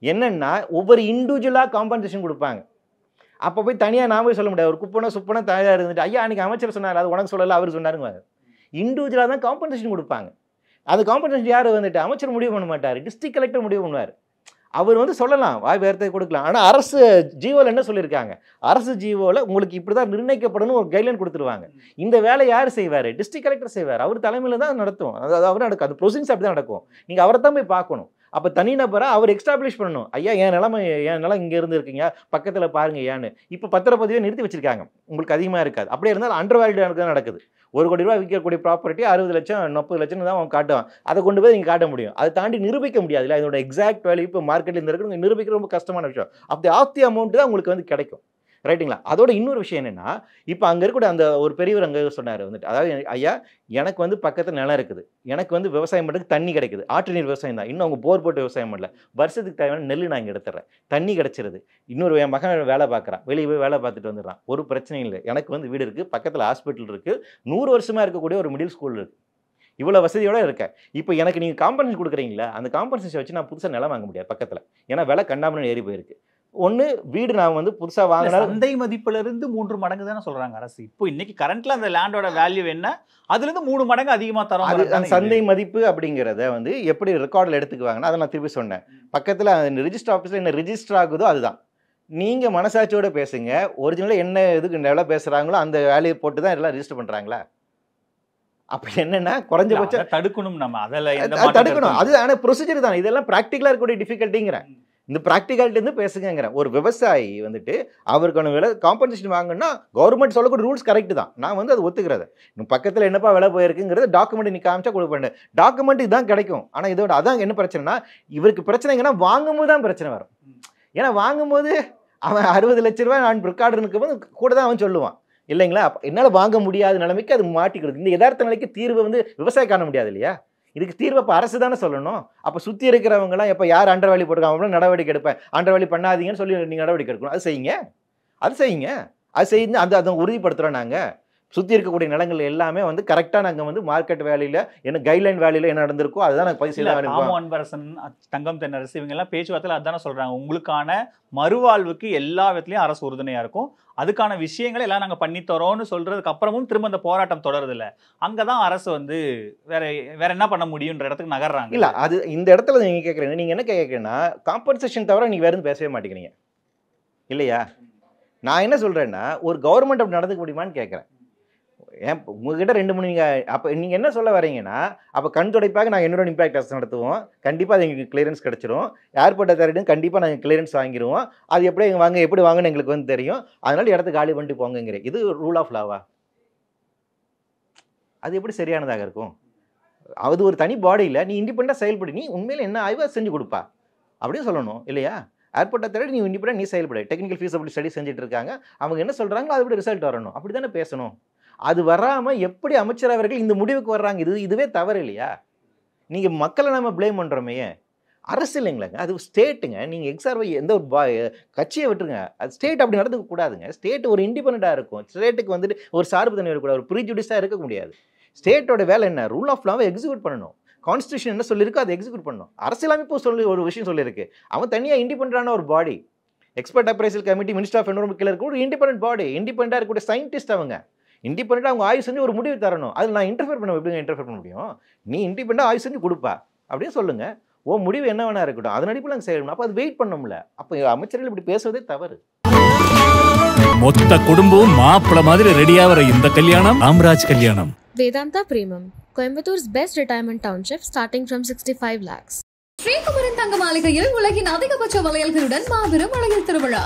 என்னன்னா ஒவ்வொரு இண்டிவிஜுவலா காம்பன்சேஷன் கொடுப்பாங்க. அப்போ போய் தனியாக நாம சொல்ல முடியாது. ஒரு குப்பனை சுப்பனை தயாராக இருந்துட்டு ஐயா அன்றைக்கி அமைச்சர் சொன்னார் அது உனக்கு சொல்லலை அவர் சொன்னாருங்க. இண்டிவிஜுவலாக தான் காம்பன்சேஷன் கொடுப்பாங்க. அது காம்பன்சேஷன் யார் வந்துட்டு அமைச்சர் முடிவு பண்ண மாட்டார், டிஸ்ட்ரிக்ட் கலெக்டர் முடிவு பண்ணுவார். அவர் வந்து சொல்லலாம் வாய் வார்த்தை கொடுக்கலாம். ஆனால் அரசு ஜீவோவில் என்ன சொல்லியிருக்காங்க, அரசு ஜீவோவில் உங்களுக்கு இப்படி தான் நிர்ணயிக்கப்படணும் ஒரு கைட்லைன் கொடுத்துருவாங்க. இந்த வேலை யார் செய்வார், டிஸ்ட்ரிக்ட் கலெக்டர் செய்வார். அவர் தலைமையில் தான் நடத்தும். அதாவது அவர் நடக்கும், அது ப்ரொசீஜர்ஸ் அப்படி தான் நடக்கும். நீங்கள் அவரை தான் போய் பார்க்கணும். அப்போ தனிநபராக அவர் எக்ஸ்டாப்ளிஷ் பண்ணணும். ஐயா என் நிலம் இங்கே இருந்து இருக்கீங்க பக்கத்தில் பாருங்க ஏன்னு. இப்போ பத்திரப்பதிவே நிறுத்தி வச்சிருக்காங்க, உங்களுக்கு அதிகமாக இருக்காது. அப்படியே இருந்தால் அண்டர் வேல்யூ நடக்குது. 1 கோடி ரூபா விற்கக்கூடிய ப்ராப்பர்ட்டி 60 லட்சம் 40 லட்சம் தான் அவன் காட்டுவான். அதை கொண்டு போய் நீங்கள் காட்ட முடியும். அதை தாண்டி நிரூபிக்க முடியாது இல்லை. இதோட எக்ஸாக்ட் வேல்யூ இப்போ மார்க்கெட்டில் இந்த இருக்கிறவங்க நிரூபிக்கிற ரொம்ப கஷ்டமான விஷயம். அப்படி ஆஃப்தி அமௌண்ட் தான் உங்களுக்கு வந்து கிடைக்கும். ரைட்டுங்களா? அதோட இன்னொரு விஷயம் என்னென்னா இப்போ அங்கே இருக்கக்கூடிய அந்த ஒரு பெரியவர் அங்கே சொன்னார் வந்துட்டு, அதாவது ஐயா எனக்கு வந்து பக்கத்தில் நிலம் இருக்குது, எனக்கு வந்து விவசாயம் பண்ணுறதுக்கு தண்ணி கிடைக்குது, ஆற்று நீர் விவசாயம் தான், இன்னும் அவங்க போர் போட்டு விவசாயம் பண்ணல, வருஷத்துக்கு தேவையான நெல் நான் இங்கே எடுத்துறேன், தண்ணி கிடச்சிருது. இன்னொரு என் மகன் வேலை பார்க்குறான், வெளியே போய் வேலை பார்த்துட்டு வந்துடுறான், ஒரு பிரச்சனையும் இல்லை. எனக்கு வந்து வீடு இருக்குது, பக்கத்தில் ஹாஸ்பிட்டல் இருக்குது, 100 வருஷமாக இருக்கக்கூடிய ஒரு மிடில் ஸ்கூல் இருக்குது, இவ்வளோ வசதியோடு இருக்கேன். இப்போ எனக்கு நீங்கள் காம்பன்சேஷன் கொடுக்குறீங்களா, அந்த காம்பன்சேஷன் வச்சு நான் புதுசாக நிலம் வாங்க முடியாது பக்கத்தில், ஏன்னா விலை கண்டாமன்னு ஏறி போயிருக்கு. ஒன்று வீடு நான் வந்து புதுசாக வாங்கினா சந்தை மதிப்புல இருந்து 3 மடங்கு தானே சொல்றாங்க அரசு. இப்போ இன்னைக்கு கரண்ட்ல அந்த லேண்டோட வேல்யூ என்ன, அதுல இருந்து 3 மடங்கு அதிகமாக தரோம். அந்த சந்தை மதிப்பு அப்படிங்கிறத வந்து எப்படி ரெக்கார்டில் எடுத்துக்குவாங்கன்னா, அதை நான் திருப்பி சொன்னேன். பக்கத்தில் அந்த ரிஜிஸ்டர் ஆஃபீஸில் என்ன ரிஜிஸ்டர் ஆகுதோ அதுதான். நீங்கள் மனசாட்சியோடு பேசுங்க. ஒரிஜினலாக என்ன இதுக்கு எவ்வளோ பேசுகிறாங்களோ அந்த வேலையை போட்டு தான் எல்லாம் ரிஜிஸ்டர் பண்ணுறாங்களா? அப்போ என்னென்னா குறைஞ்சபட்சம் தடுக்கணும், நம்ம அதில் தடுக்கணும். அது ஆனால் ப்ரொசீஜர் தான். இதெல்லாம் ப்ராக்டிக்கலாக இருக்கக்கூடிய டிஃபிகல்ட்டிங்கிறேன். இந்த ப்ராக்டிகாலிட்டிருந்து பேசுங்கிறேன். ஒரு விவசாயி வந்துட்டு அவருக்கான விலை காம்பன்சேஷன் வாங்கினா கவர்மெண்ட் சொல்லக்கூடிய ரூல்ஸ் கரெக்டு தான், நான் வந்து அது ஒத்துக்கிறது. இன்னும் பக்கத்தில் என்னப்பா விலை போயிருக்குங்கிறது டாக்குமெண்ட் நீ காமிச்சா கொடுப்பேன், டாக்குமெண்ட் இதுதான் கிடைக்கும். ஆனால் இதோட அதான் என்ன பிரச்சனைனா, இவருக்கு பிரச்சனைங்கன்னா வாங்கும்போது தான் பிரச்சனை வரும். ஏன்னா வாங்கும்போது அவன் 60 லட்ச ரூபா நான் ரெக்கார்டு இருக்கும்போது கூட தான் அவன் சொல்லுவான் இல்லைங்களா. என்னால் வாங்க முடியாத நிலைமைக்கு அது மாட்டிக்கிறது. இந்த யதார்த்த நிலைக்கு தீர்வு வந்து விவசாயம் காண முடியாது இல்லையா. இதுக்கு தீர்வு இப்போ அரசு தானே சொல்லணும். அப்போ சுற்றி இருக்கிறவங்களாம் எப்போ யார் அண்டர் வேலி போட்டுருக்காங்க நடவடிக்கை எடுப்பேன், அண்டர் வேலி பண்ணாதீங்கன்னு சொல்லி நீங்கள் நடவடிக்கை எடுக்கணும். அது செய்யுங்க, அது செய்யுங்க. அதை உறுதிப்படுத்துகிறோம். நாங்கள் சுற்றி இருக்கக்கூடிய நிலங்கள் எல்லாமே வந்து கரெக்டாக நாங்கள் வந்து மார்க்கெட் வேலையில் என்ன கைட்லைன் வேலையில் என்ன நடந்திருக்கோ அதுதான் நாங்கள் பதிவு செய்யலாம். அன்பரசன், தங்கம் தென்னரசு இவங்கெல்லாம் பேச்சுவார்த்தையில் அதுதானே சொல்கிறாங்க, உங்களுக்கான மறுவாழ்வுக்கு எல்லா விதத்துலையும் அரசு உறுதுணையாக இருக்கும், அதுக்கான விஷயங்களை எல்லாம் நாங்கள் பண்ணித்தரோன்னு சொல்கிறதுக்கு அப்புறமும் திரும்ப அந்த போராட்டம் தொடருதில்ல. அங்கே தான் அரசு வந்து வேற என்ன பண்ண முடியுன்ற இடத்துக்கு நகர்றாங்க. இல்லை அது இந்த இடத்துல நீங்கள் கேட்குறீங்க, நீங்கள் என்ன கேட்குறீங்கன்னா காம்பன்சேஷன் தவிர நீங்கள் வேறு எதுவும் பேசவே மாட்டேங்கிறீங்க இல்லையா. நான் என்ன சொல்கிறேன்னா ஒரு கவர்மெண்ட் அப்படி நடந்துக்க முடியுமான்னு கேட்குறேன். ஏன் உங்ககிட்ட 2-3 நீங்கள் அப்போ நீங்கள் என்ன சொல்ல வரீங்கன்னா, அப்போ கண் துடைப்பாக நாங்கள் என்னோட இம்பாக்ட் டெஸ்ட் நடத்துவோம், கண்டிப்பாக அது எங்களுக்கு கிளியரன்ஸ் கிடச்சிரும், ஏர்போர்ட் அத்தாரிட்டியும் கண்டிப்பாக நாங்கள் கிளியரன்ஸ் வாங்கிடுவோம், அது எப்படி வாங்கன்னு எங்களுக்கு வந்து தெரியும், அதனால இடத்த காலி பண்ணிட்டு போங்கிறேன். இது ரூல் ஆஃப் லாவா? அது எப்படி சரியானதாக இருக்கும்? அது ஒரு தனி பாடியில் நீ இண்டிபெண்டாக செயல்படு, நீ உண்மையில் என்ன ஆய்வாக செஞ்சு கொடுப்பா அப்படின்னு சொல்லணும் இல்லையா. ஏர்போர்ட் அத்தாரிட்டி நீ இண்டிபெண்டாக நீ செயல்படு, டெக்னிக்கல் ஃபீஸபிலிட்டி ஸ்டடி செஞ்சுட்டு இருக்காங்க, அவங்க என்ன சொல்கிறாங்களோ அது எப்படி ரிசல்ட் வரணும், அப்படி தானே பேசணும். அது வராமல் எப்படி அமைச்சர் அவர்கள் இந்த முடிவுக்கு வர்றாங்க? இதுவே தவறு இல்லையா. நீங்கள் மக்களை நம்ம பிளேம் பண்ணுறோமே, அரசு இல்லைங்களாங்க, அது ஸ்டேட்டுங்க. நீங்கள் எக்ஸார்வை எந்த ஒரு கட்சியை விட்டுருங்க, அது ஸ்டேட் அப்படி நடந்துக்க கூடாதுங்க. ஸ்டேட் ஒரு இண்டிபெண்டாக இருக்கும், ஸ்டேட்டுக்கு வந்துட்டு ஒரு சார்பு தன்மை இருக்கக்கூடாது, ஒரு ப்ரீஜுடிஸாக இருக்க முடியாது. ஸ்டேட்டோட வேலை என்ன, ரூல் ஆஃப் லாவை எக்ஸிக்யூட் பண்ணணும், கான்ஸ்டியூஷன் என்ன சொல்லியிருக்கோ அதை எக்ஸிக்யூட் பண்ணணும். அரசியலமைப்பு சொல்லி ஒரு விஷயம் சொல்லியிருக்கு, அவன் தனியாக இண்டிபெண்டான ஒரு body, expert appraisal committee, minister of environment இருக்க ஒரு இண்டிபெண்டன்ட் பாடி, இண்டிபெண்டாக இருக்கக்கூடிய சயின்டிஸ்ட், அவங்க இண்டிபெண்டாக அவங்க ஆய்வு செஞ்சு ஒரு முடிவு தரணும். அதில் நான் இன்டர்ஃபியர் பண்ண எப்படிங்க இன்டர்ஃபியர் பண்ண முடியும்? நீ இண்டிபெண்டாக ஆய்வு செஞ்சு கொடுப்பா அப்படின்னு சொல்லுங்க, ஓ முடிவு என்ன வேணா இருக்கட்டும், அதன் அடிப்பில் நாங்கள் செய்யணும். அப்போ அது வெயிட் பண்ணணும்ல. அப்போ அமைச்சர்கள் இப்படி பேசுவதே தவறு. மொத்த குடும்பம் மாப்பிள்ள மாதிரி ரெடியாகிற இந்த கல்யாணம் ராம்ராஜ் கல்யாணம். Vedanta Premium, Coimbator's best retirement township starting from 65 lakhs. Sri Kumaran தங்க மாளிகையில் உலகின் அதிகபட்ச வளையல்களுடன் மாபெரும் அழகில் திருவிழா.